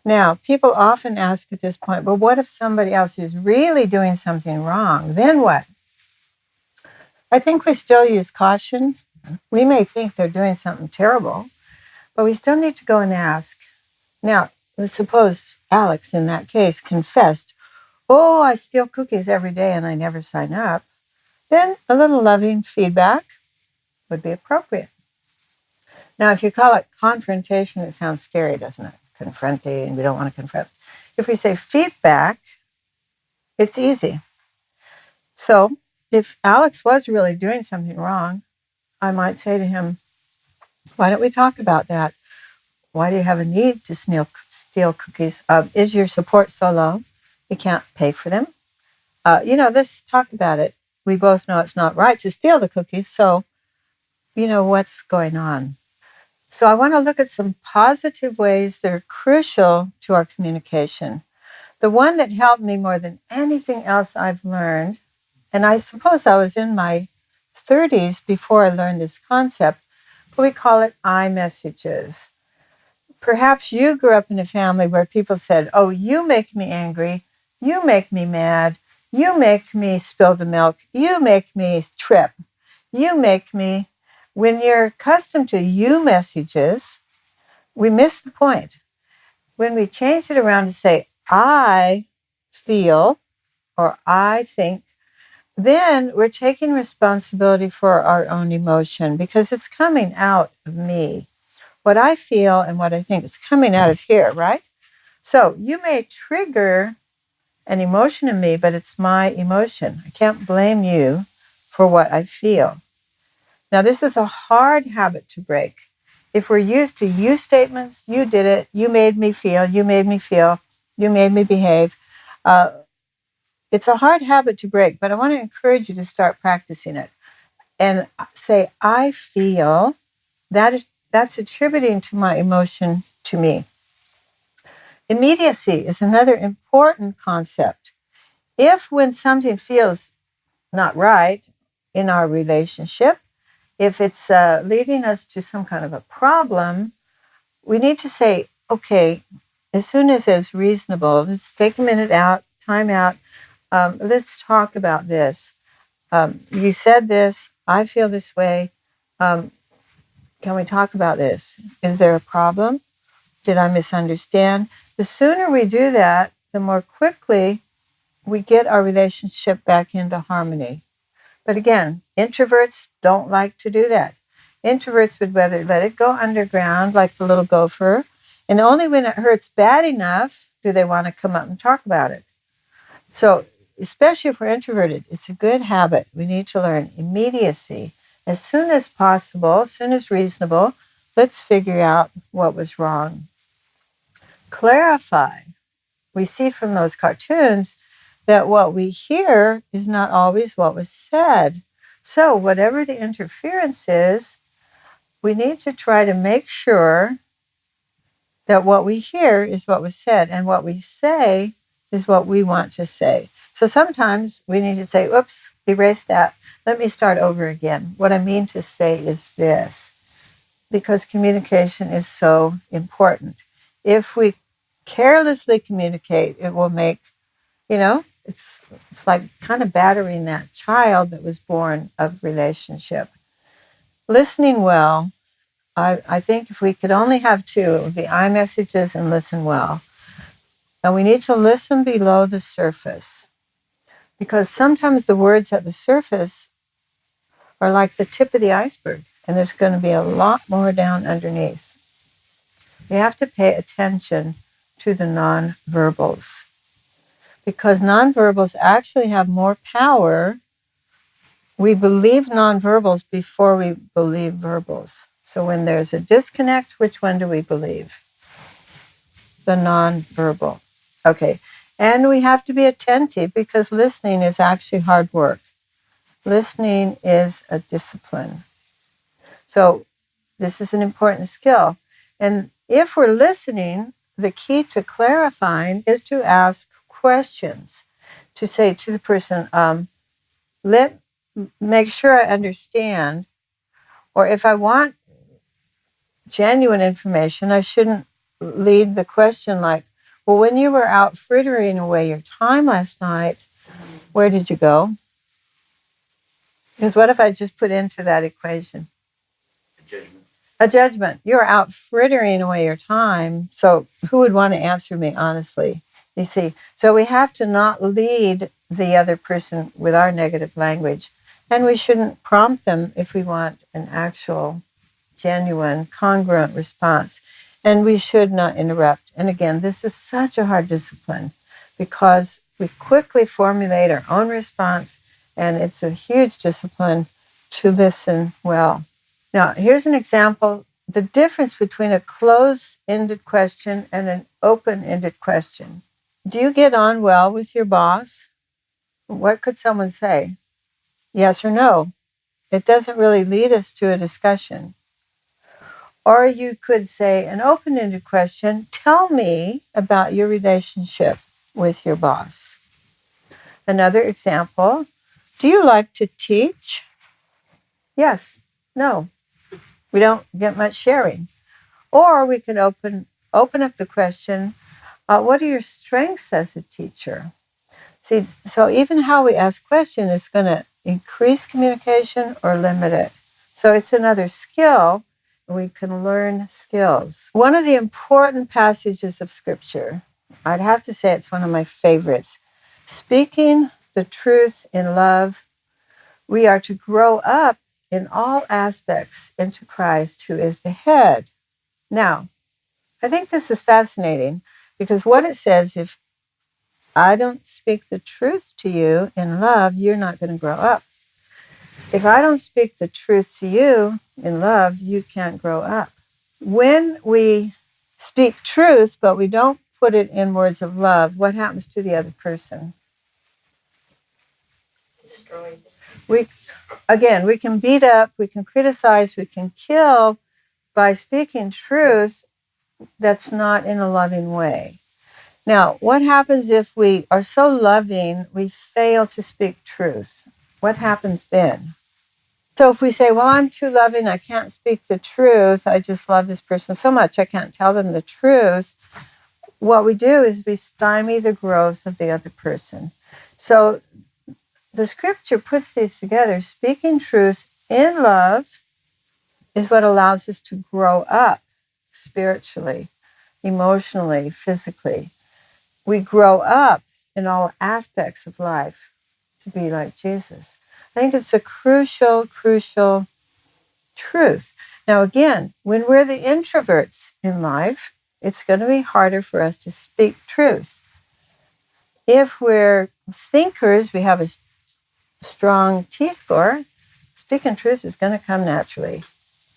Now, people often ask at this point, well, what if somebody else is really doing something wrong? Then what? I think we still use caution. We may think they're doing something terrible, but we still need to go and ask. Now, let's suppose Alex, in that case, confessed, oh, I steal cookies every day and I never sign up. Then a little loving feedback would be appropriate. Now, if you call it confrontation, it sounds scary, doesn't it? Confronting, we don't want to confront. If we say feedback, it's easy. So if Alex was really doing something wrong, I might say to him, why don't we talk about that? Why do you have a need to steal cookies? Is your support so low you can't pay for them? Let's talk about it. We both know it's not right to steal the cookies, so what's going on. So I want to look at some positive ways that are crucial to our communication. The one that helped me more than anything else I've learned, and I suppose I was in my 30s before I learned this concept, but we call it I messages. Perhaps you grew up in a family where people said, oh, you make me angry, you make me mad, you make me spill the milk, you make me trip, you make me. When you're accustomed to you messages, we miss the point. When we change it around to say, I feel or I think, then we're taking responsibility for our own emotion because it's coming out of me. What I feel and what I think is coming out of here, right? So you may trigger an emotion in me, but it's my emotion. I can't blame you for what I feel. Now, this is a hard habit to break. If we're used to you statements, you did it, you made me feel, you made me feel, you made me behave, It's a hard habit to break, but I want to encourage you to start practicing it. And say, I feel that's attributing to my emotion to me. Immediacy is another important concept. If when something feels not right in our relationship, if it's leading us to some kind of a problem, we need to say, okay, as soon as it's reasonable, let's take a minute out, time out. Let's talk about this. You said this. I feel this way. Um, can we talk about this? Is there a problem? Did I misunderstand? The sooner we do that, the more quickly we get our relationship back into harmony. But again, introverts don't like to do that. Introverts would rather let it go underground like the little gopher, and only when it hurts bad enough do they want to come up and talk about it. So, especially if we're introverted, it's a good habit. We need to learn immediacy. As soon as possible, as soon as reasonable, let's figure out what was wrong. Clarify. We see from those cartoons that what we hear is not always what was said. So, whatever the interference is, we need to try to make sure that what we hear is what was said, and what we say is what we want to say. So sometimes we need to say, oops, erase that. Let me start over again. What I mean to say is this, because communication is so important. If we carelessly communicate, it will make, it's like kind of battering that child that was born of relationship. Listening well, I think if we could only have two, it would be iMessages and listen well. And we need to listen below the surface, because sometimes the words at the surface are like the tip of the iceberg, and there's going to be a lot more down underneath. We have to pay attention to the nonverbals, because nonverbals actually have more power. We believe nonverbals before we believe verbals. So when there's a disconnect, which one do we believe? The nonverbal. Okay. And we have to be attentive, because listening is actually hard work. Listening is a discipline. So this is an important skill. And if we're listening, the key to clarifying is to ask questions, to say to the person, make sure I understand. Or if I want genuine information, I shouldn't lead the question like, well, when you were out frittering away your time last night, where did you go? Because what if I just put into that equation? A judgment. You're out frittering away your time. So who would want to answer me honestly? You see, so we have to not lead the other person with our negative language. And we shouldn't prompt them if we want an actual, genuine, congruent response. And we should not interrupt. And again, this is such a hard discipline, because we quickly formulate our own response, and it's a huge discipline to listen well. Now, here's an example. The difference between a closed-ended question and an open-ended question. Do you get on well with your boss? What could someone say? Yes or no. It doesn't really lead us to a discussion. Or you could say an open-ended question, tell me about your relationship with your boss. Another example, do you like to teach? Yes, no. We don't get much sharing. Or we can open up the question, what are your strengths as a teacher? See, so even how we ask questions is going to increase communication or limit it. So it's another skill. We can learn skills. One of the important passages of Scripture, I'd have to say it's one of my favorites. Speaking the truth in love, we are to grow up in all aspects into Christ, who is the head. Now, I think this is fascinating, because what it says, if I don't speak the truth to you in love, you're not going to grow up. If I don't speak the truth to you in love, you can't grow up. When we speak truth, but we don't put it in words of love, what happens to the other person? Destroyed. We can beat up, we can criticize, we can kill by speaking truth that's not in a loving way. Now, what happens if we are so loving we fail to speak truth? What happens then? So if we say, well, I'm too loving, I can't speak the truth, I just love this person so much, I can't tell them the truth, what we do is we stymie the growth of the other person. So the scripture puts these together. Speaking truth in love is what allows us to grow up spiritually, emotionally, physically. We grow up in all aspects of life to be like Jesus. I think it's a crucial truth. Now, again, when we're the introverts in life, it's going to be harder for us to speak truth. If we're thinkers, we have a strong T-score, speaking truth is going to come naturally.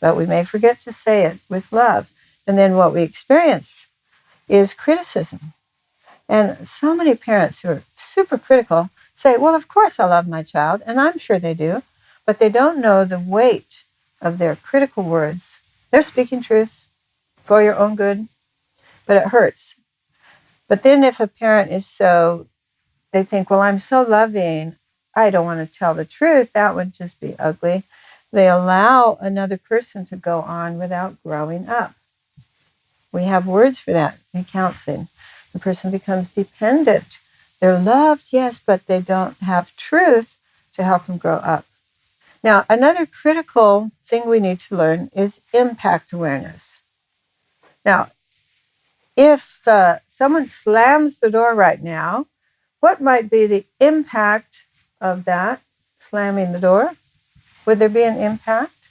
But we may forget to say it with love. And then what we experience is criticism. And so many parents who are super critical say, well, of course I love my child, and I'm sure they do, but they don't know the weight of their critical words. They're speaking truth for your own good, but it hurts. But then if a parent is they think, well, I'm so loving, I don't want to tell the truth, that would just be ugly. They allow another person to go on without growing up. We have words for that in counseling. The person becomes dependent. They're loved, yes, but they don't have truth to help them grow up. Now, another critical thing we need to learn is impact awareness. Now, if someone slams the door right now, what might be the impact of that slamming the door? Would there be an impact?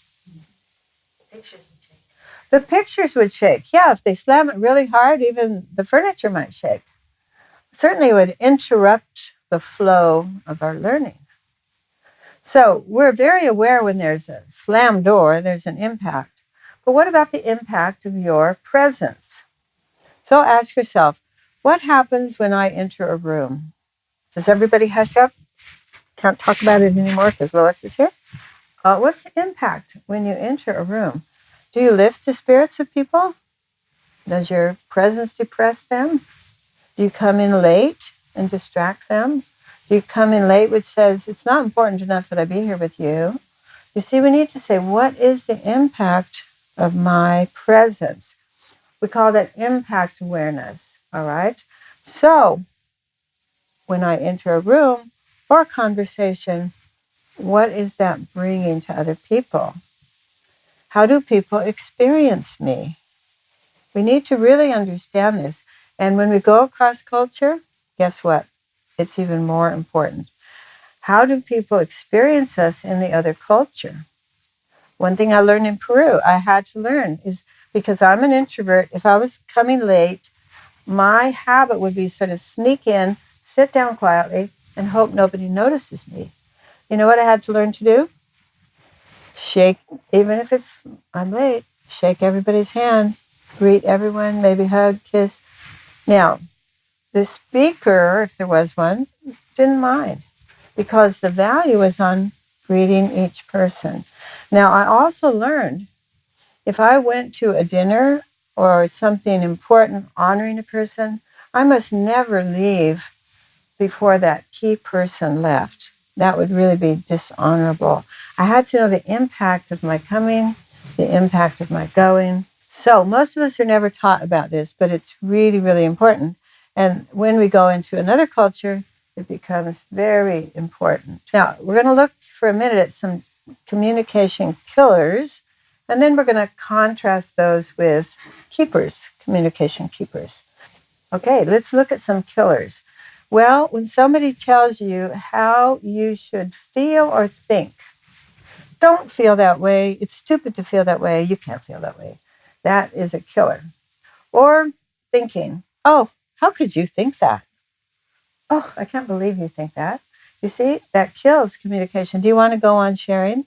Pictures would change. The pictures would shake. Yeah, if they slam it really hard, even the furniture might shake. Certainly would interrupt the flow of our learning. So we're very aware when there's a slam door, there's an impact. But what about the impact of your presence? So ask yourself, what happens when I enter a room? Does everybody hush up? Can't talk about it anymore because Lois is here. What's the impact when you enter a room? Do you lift the spirits of people? Does your presence depress them? Do you come in late and distract them? Do you come in late which says, it's not important enough that I be here with you? You see, we need to say, what is the impact of my presence? We call that impact awareness, all right? So, when I enter a room or a conversation, what is that bringing to other people? How do people experience me? We need to really understand this. And when we go across culture, guess what? It's even more important. How do people experience us in the other culture? One thing I learned in Peru, I had to learn, is because I'm an introvert, if I was coming late, my habit would be sort of sneak in, sit down quietly, and hope nobody notices me. You know what I had to learn to do? Shake, even if I'm late, shake everybody's hand, greet everyone, maybe hug, kiss. Now, the speaker, if there was one, didn't mind because the value is on greeting each person. Now, I also learned if I went to a dinner or something important honoring a person, I must never leave before that key person left. That would really be dishonorable. I had to know the impact of my coming, the impact of my going. So most of us are never taught about this, but it's really, really important. And when we go into another culture, it becomes very important. Now, we're going to look for a minute at some communication killers, and then we're going to contrast those with keepers, communication keepers. Okay, let's look at some killers. Well, when somebody tells you how you should feel or think, don't feel that way. It's stupid to feel that way. You can't feel that way. That is a killer. Or thinking, oh, how could you think that? Oh, I can't believe you think that. You see, that kills communication. Do you want to go on sharing?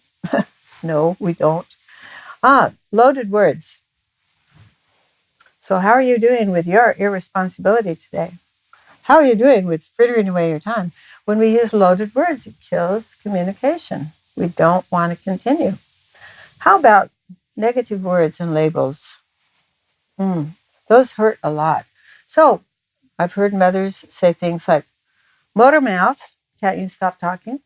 No, we don't. Loaded words. So how are you doing with your irresponsibility today? How are you doing with frittering away your time? when we use loaded words, it kills communication. We don't want to continue. How about negative words and labels? Those hurt a lot. So I've heard mothers say things like, motor mouth, can't you stop talking?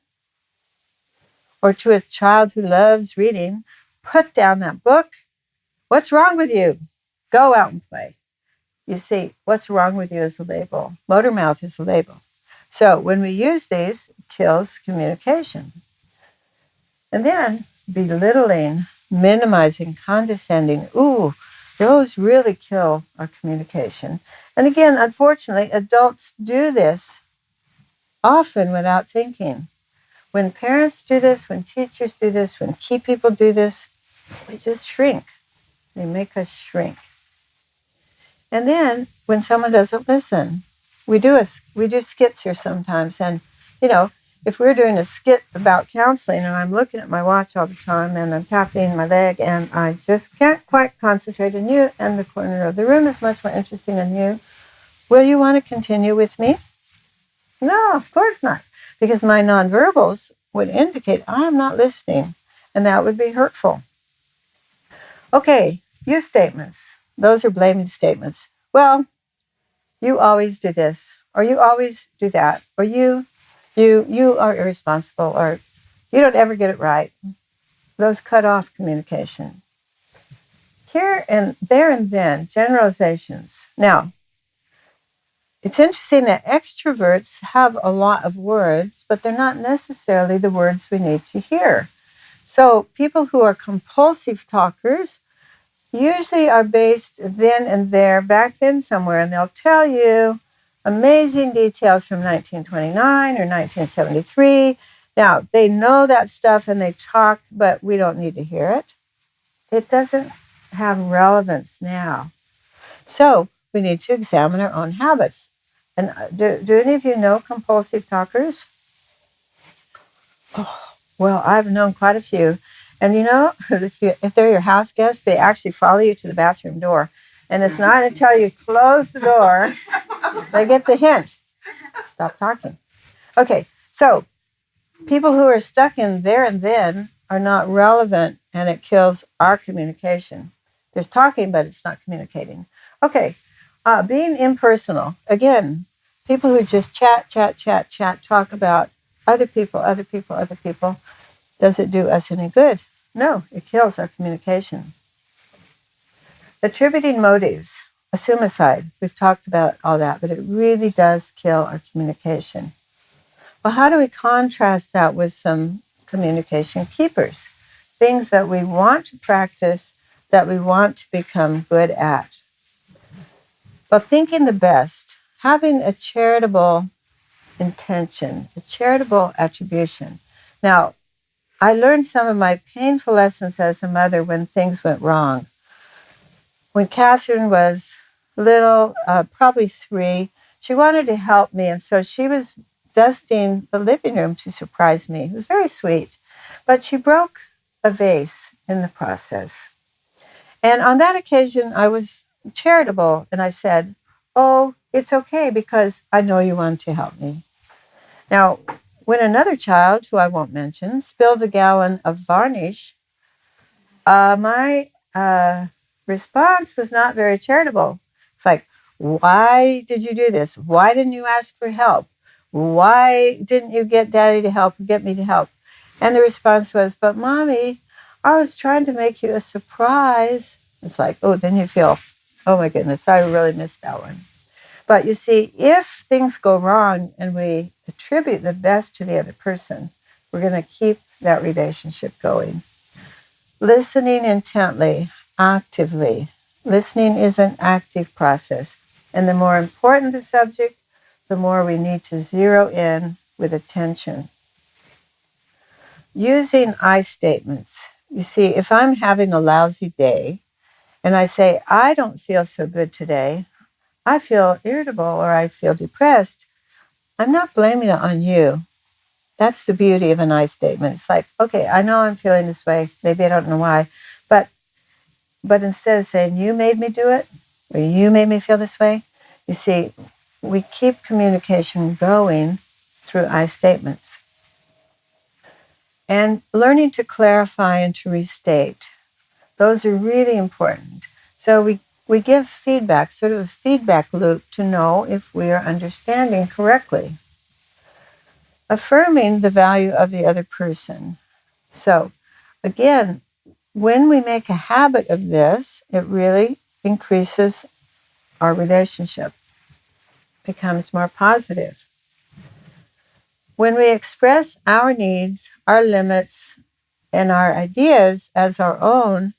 Or to a child who loves reading, put down that book. What's wrong with you? Go out and play. You see, what's wrong with you is a label. Motor mouth is a label. So when we use these, it kills communication. And then belittling, minimizing, condescending, those really kill our communication. And again, unfortunately, adults do this often without thinking. When parents do this, when teachers do this, when key people do this, we just shrink. They make us shrink. And then when someone doesn't listen, we do skits here sometimes. And, if we're doing a skit about counseling and I'm looking at my watch all the time and I'm tapping my leg and I just can't quite concentrate on you and the corner of the room is much more interesting than you, will you want to continue with me? No, of course not. Because my nonverbals would indicate I'm not listening, and that would be hurtful. Okay, you statements. Those are blaming statements. Well, you always do this, or you always do that, or you are irresponsible, or you don't ever get it right. Those cut off communication. Here and there and then, generalizations. Now, it's interesting that extroverts have a lot of words, but they're not necessarily the words we need to hear. So people who are compulsive talkers usually are based then and there, back then somewhere, and they'll tell you amazing details from 1929 or 1973. Now, they know that stuff and they talk, but we don't need to hear it. It doesn't have relevance now. So we need to examine our own habits. And do any of you know compulsive talkers? Oh, well, I've known quite a few. And if they're your house guests, they actually follow you to the bathroom door. And it's not until you close the door they get the hint. Stop talking. Okay, so people who are stuck in there and then are not relevant, and it kills our communication. There's talking, but it's not communicating. Okay, being impersonal. Again, people who just chat, talk about other people. Does it do us any good? No, it kills our communication. Attributing motives, assume-aside. We've talked about all that, but it really does kill our communication. Well, how do we contrast that with some communication keepers? Things that we want to practice, that we want to become good at. Well, thinking the best, having a charitable intention, a charitable attribution. Now, I learned some of my painful lessons as a mother when things went wrong. When Catherine was little, probably 3, she wanted to help me, and so she was dusting the living room to surprise me. It was very sweet, but she broke a vase in the process. And on that occasion, I was charitable, and I said, "Oh, it's okay because I know you want to help me." Now, when another child, who I won't mention, spilled a gallon of varnish, my response was not very charitable. It's like, why did you do this? Why didn't you ask for help? Why didn't you get Daddy to help or get me to help? And the response was, but Mommy, I was trying to make you a surprise. It's like, oh, then you feel, oh my goodness, I really missed that one. But you see, if things go wrong and we attribute the best to the other person, we're going to keep that relationship going. Listening intently, actively. Listening is an active process. And the more important the subject, the more we need to zero in with attention. Using I statements. You see, if I'm having a lousy day and I say, I don't feel so good today, I feel irritable or I feel depressed, I'm not blaming it on you. That's the beauty of an I statement. It's like, okay, I know I'm feeling this way. Maybe I don't know why. But instead of saying, you made me do it, or you made me feel this way, you see, we keep communication going through I statements. And learning to clarify and to restate. Those are really important. So we give feedback, sort of a feedback loop to know if we are understanding correctly. Affirming the value of the other person. So again, when we make a habit of this, it really increases our relationship, becomes more positive. When we express our needs, our limits, and our ideas as our own,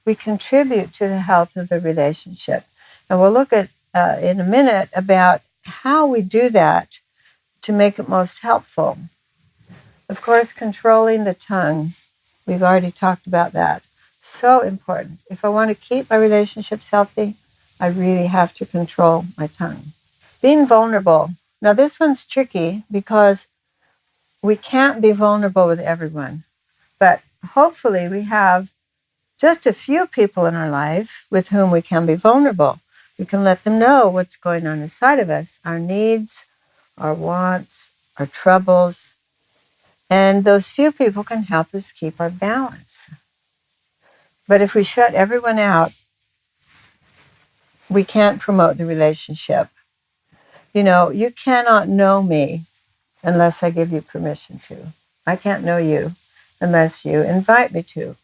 we contribute to the health of the relationship. And we'll look at in a minute about how we do that to make it most helpful. Of course, controlling the tongue. We've already talked about that. So important. If I want to keep my relationships healthy, I really have to control my tongue. Being vulnerable. Now, this one's tricky because we can't be vulnerable with everyone. But hopefully we have just a few people in our life with whom we can be vulnerable. We can let them know what's going on inside of us, our needs, our wants, our troubles. And those few people can help us keep our balance. But if we shut everyone out, we can't promote the relationship. You know, you cannot know me unless I give you permission to. I can't know you unless you invite me to.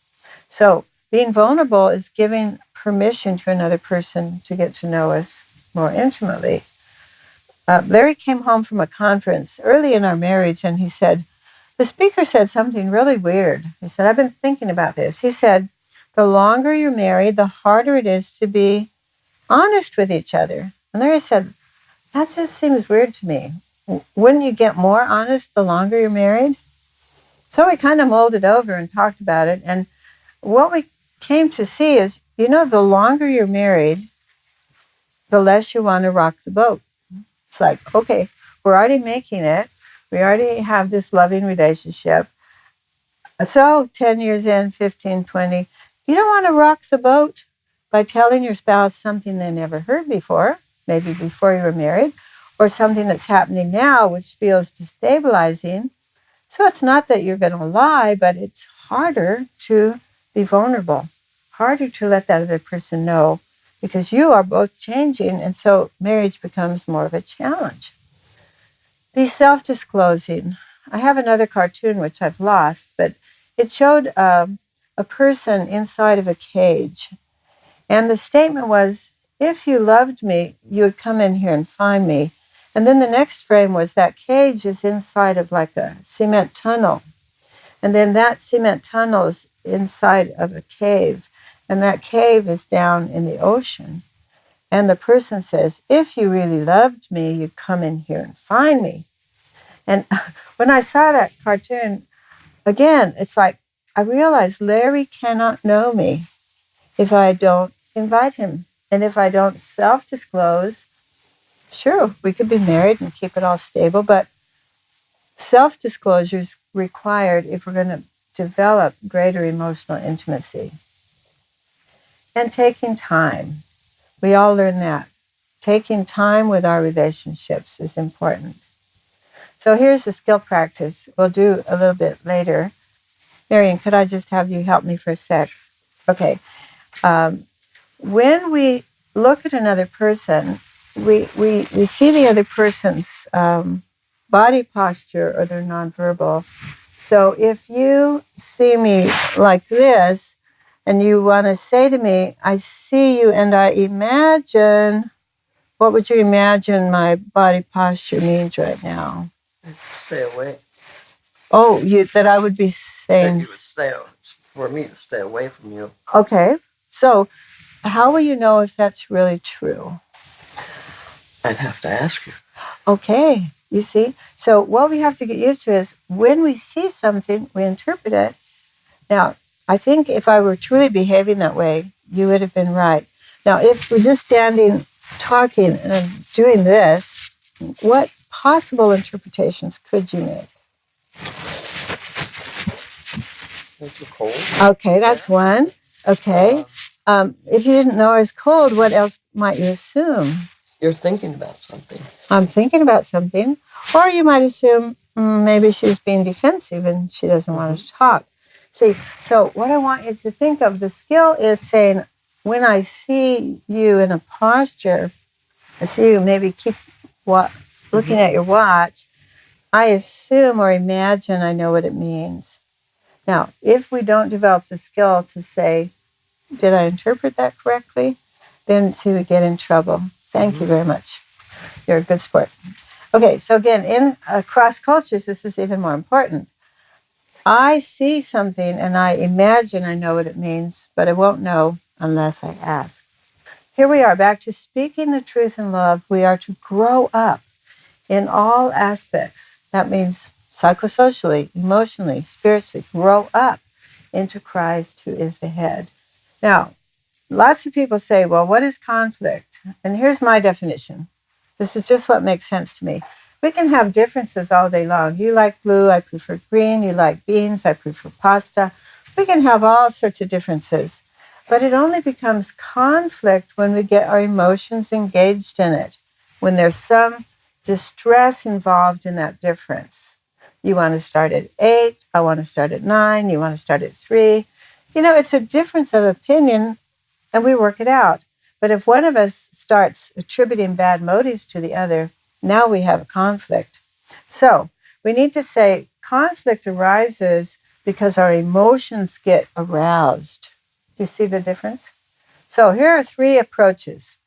So being vulnerable is giving permission to another person to get to know us more intimately. Larry came home from a conference early in our marriage, and he said, the speaker said something really weird. He said, I've been thinking about this. He said, the longer you're married, the harder it is to be honest with each other. And Larry said, that just seems weird to me. Wouldn't you get more honest the longer you're married? So we kind of mulled it over and talked about it. And what we came to see is, you know, the longer you're married, the less you want to rock the boat. It's like, okay, we're already making it. We already have this loving relationship. So 10 years in, 15, 20, you don't want to rock the boat by telling your spouse something they never heard before, maybe before you were married, or something that's happening now which feels destabilizing. So it's not that you're going to lie, but it's harder to be vulnerable, harder to let that other person know because you are both changing, and so marriage becomes more of a challenge. Be self-disclosing. I have another cartoon which I've lost, but it showed a person inside of a cage. And the statement was, if you loved me, you would come in here and find me. And then the next frame was that cage is inside of like a cement tunnel. And then that cement tunnel is inside of a cave. And that cave is down in the ocean. And the person says, if you really loved me, you'd come in here and find me. And when I saw that cartoon, again, it's like I realized Larry cannot know me if I don't invite him. And if I don't self-disclose, sure, we could be married and keep it all stable, but self-disclosure is required if we're going to develop greater emotional intimacy. And taking time. We all learn that. Taking time with our relationships is important. So here's the skill practice. We'll do a little bit later. Marion, could I just have you help me for a sec? Okay. When we look at another person, we see the other person's body posture or their nonverbal. So if you see me like this and you want to say to me, I see you and I imagine, what would you imagine my body posture means right now? Stay away. Oh, that I would be saying... That you would stay, for me to stay away from you. Okay. So how will you know if that's really true? I'd have to ask you. Okay. You see? So what we have to get used to is when we see something, we interpret it. Now, I think if I were truly behaving that way, you would have been right. Now, if we're just standing, talking, and doing this, what possible interpretations could you make? Aren't you cold? Okay, that's one. Okay. If you didn't know I was cold, what else might you assume? You're thinking about something. I'm thinking about something. Or you might assume maybe she's being defensive and she doesn't want to talk. See, so what I want you to think of, the skill is saying, when I see you in a posture, I see you maybe keep looking at your watch, I assume or imagine I know what it means. Now, if we don't develop the skill to say, did I interpret that correctly? Then see, we get in trouble. Thank you very much. You're a good sport. Okay, so again, in across cultures, this is even more important. I see something and I imagine I know what it means, but I won't know unless I ask. Here we are, back to speaking the truth in love. We are to grow up in all aspects. That means psychosocially, emotionally, spiritually, grow up into Christ who is the head. Now, lots of people say, well, what is conflict? And here's my definition. This is just what makes sense to me. We can have differences all day long. You like blue, I prefer green. You like beans, I prefer pasta. We can have all sorts of differences. But it only becomes conflict when we get our emotions engaged in it, when there's some distress involved in that difference. You want to start at 8, I want to start at 9, you want to start at 3. You know, it's a difference of opinion, and we work it out. But if one of us starts attributing bad motives to the other, now we have a conflict. So we need to say conflict arises because our emotions get aroused. Do you see the difference? So here are 3 approaches.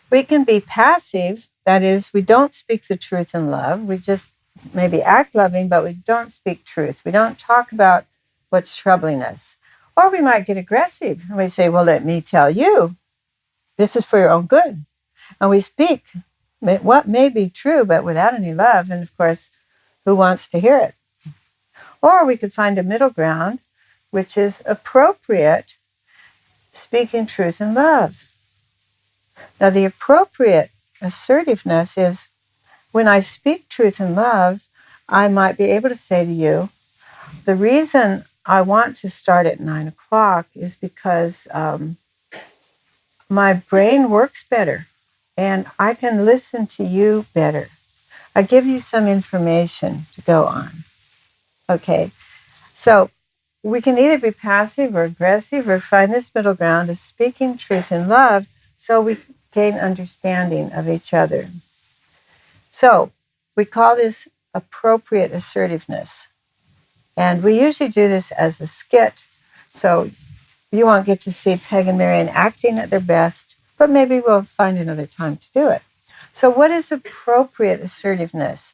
We can be passive, that is, we don't speak the truth in love. We just maybe act loving, but we don't speak truth. We don't talk about what's troubling us. Or we might get aggressive and we say, well, let me tell you, this is for your own good. And we speak what may be true, but without any love. And of course, who wants to hear it? Or we could find a middle ground, which is appropriate, speaking truth in love. Now, the appropriate assertiveness is when I speak truth in love, I might be able to say to you, the reason I want to start at 9 o'clock is because my brain works better and I can listen to you better. I give you some information to go on. Okay, so we can either be passive or aggressive or find this middle ground of speaking truth in love so we gain understanding of each other. So we call this appropriate assertiveness. And we usually do this as a skit. So you won't get to see Peg and Marian acting at their best, but maybe we'll find another time to do it. So what is appropriate assertiveness?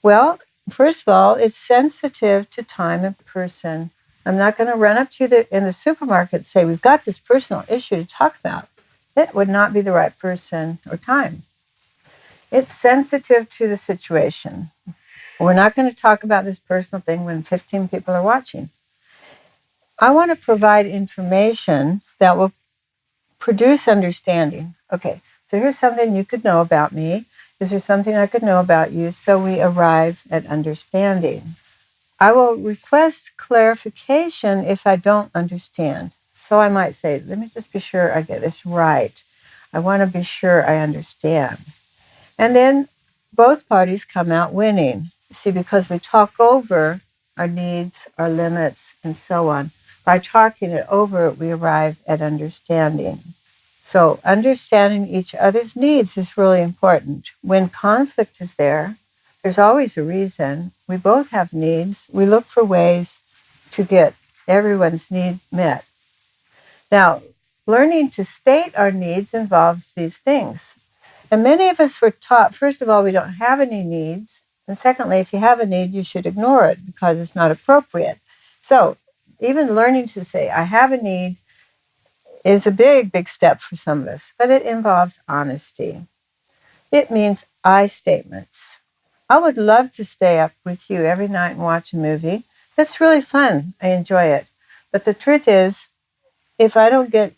Well, first of all, it's sensitive to time and person. I'm not going to run up to you in the supermarket and say, we've got this personal issue to talk about. It would not be the right person or time. It's sensitive to the situation. We're not going to talk about this personal thing when 15 people are watching. I want to provide information that will produce understanding. Okay, so here's something you could know about me. Is there something I could know about you? So we arrive at understanding. I will request clarification if I don't understand. So I might say, let me just be sure I get this right. I want to be sure I understand. And then both parties come out winning. See, because we talk over our needs, our limits, and so on. By talking it over, we arrive at understanding. So understanding each other's needs is really important. When conflict is there, there's always a reason. We both have needs. We look for ways to get everyone's need met. Now, learning to state our needs involves these things. And many of us were taught, first of all, we don't have any needs. And secondly, if you have a need, you should ignore it because it's not appropriate. So even learning to say, I have a need, is a big, big step for some of us. But it involves honesty. It means I statements. I would love to stay up with you every night and watch a movie. That's really fun. I enjoy it. But the truth is, if I don't get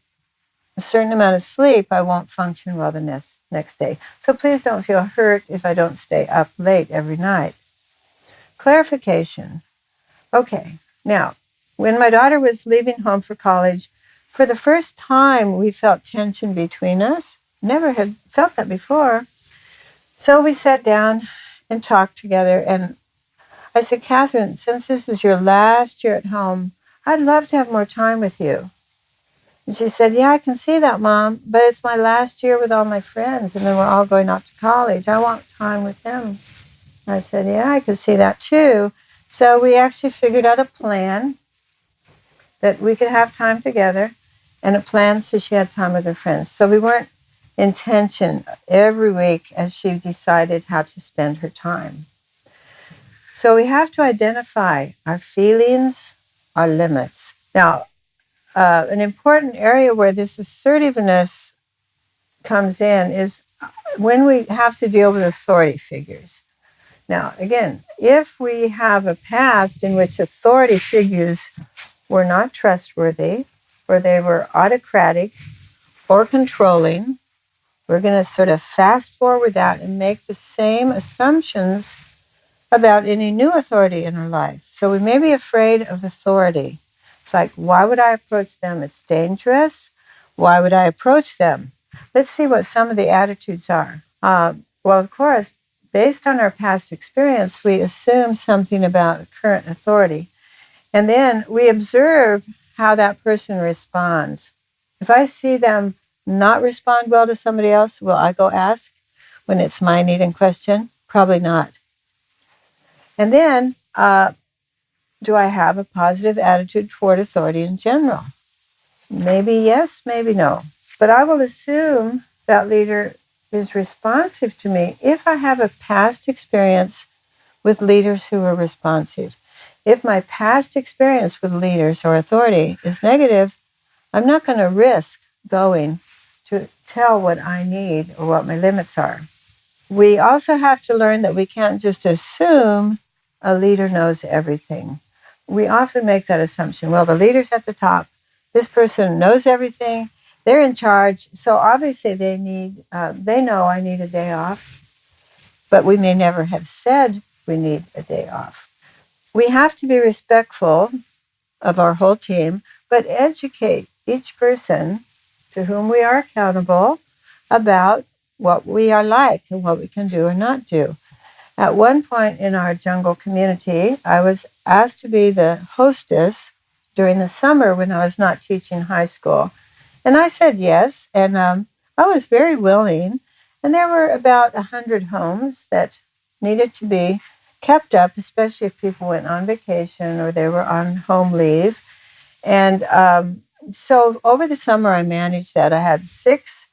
a certain amount of sleep, I won't function well the next day. So please don't feel hurt if I don't stay up late every night. Clarification. Okay, now, when my daughter was leaving home for college, for the first time we felt tension between us. Never had felt that before. So we sat down and talked together. And I said, Catherine, since this is your last year at home, I'd love to have more time with you. And she said, yeah, I can see that, Mom, but it's my last year with all my friends, and then we're all going off to college. I want time with them. I said, yeah, I can see that too. So we actually figured out a plan that we could have time together, and a plan so she had time with her friends. So we weren't in tension every week as she decided how to spend her time. So we have to identify our feelings, our limits. Now, an important area where this assertiveness comes in is when we have to deal with authority figures. Now, again, if we have a past in which authority figures were not trustworthy, or they were autocratic or controlling, we're going to sort of fast forward that and make the same assumptions about any new authority in our life. So we may be afraid of authority. It's like, why would I approach them? It's dangerous. Why would I approach them? Let's see what some of the attitudes are. Well, of course, based on our past experience, we assume something about current authority. And then we observe how that person responds. If I see them not respond well to somebody else, will I go ask when it's my need in question? Probably not. And then, do I have a positive attitude toward authority in general? Maybe yes, maybe no. But I will assume that leader is responsive to me if I have a past experience with leaders who are responsive. If my past experience with leaders or authority is negative, I'm not going to risk going to tell what I need or what my limits are. We also have to learn that we can't just assume a leader knows everything. We often make that assumption. Well, the leader's at the top. This person knows everything. They're in charge. So obviously they know I need a day off, but we may never have said we need a day off. We have to be respectful of our whole team, but educate each person to whom we are accountable about what we are like and what we can do or not do. At one point in our jungle community, I was asked to be the hostess during the summer when I was not teaching high school. And I said yes, and I was very willing. And there were about 100 homes that needed to be kept up, especially if people went on vacation or they were on home leave. And so over the summer, I managed that. I had 6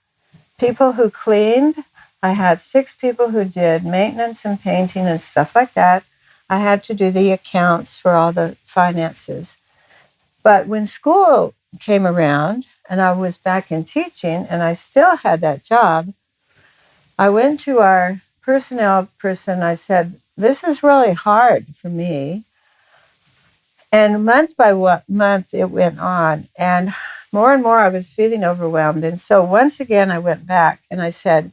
people who cleaned. I had 6 people who did maintenance and painting and stuff like that. I had to do the accounts for all the finances. But when school came around and I was back in teaching and I still had that job, I went to our personnel person. I said, this is really hard for me. And month by month it went on. And more I was feeling overwhelmed. And so once again I went back and I said,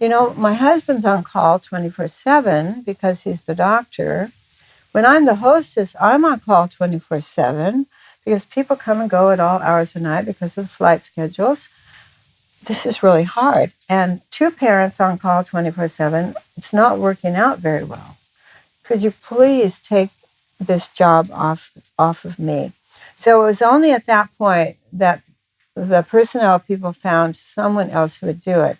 my husband's on call 24/7 because he's the doctor. When I'm the hostess, I'm on call 24/7 because people come and go at all hours of the night because of the flight schedules. This is really hard. And 2 parents on call 24/7, it's not working out very well. Could you please take this job off of me? So it was only at that point that the personnel people found someone else who would do it.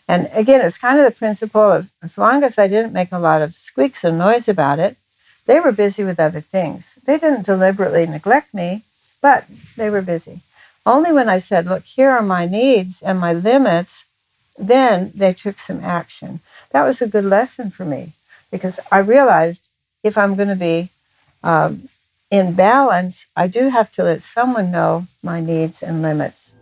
And again, it was kind of the principle of as long as I didn't make a lot of squeaks and noise about it, they were busy with other things. They didn't deliberately neglect me, but they were busy. Only when I said, look, here are my needs and my limits, then they took some action. That was a good lesson for me because I realized if I'm going to be in balance, I do have to let someone know my needs and limits.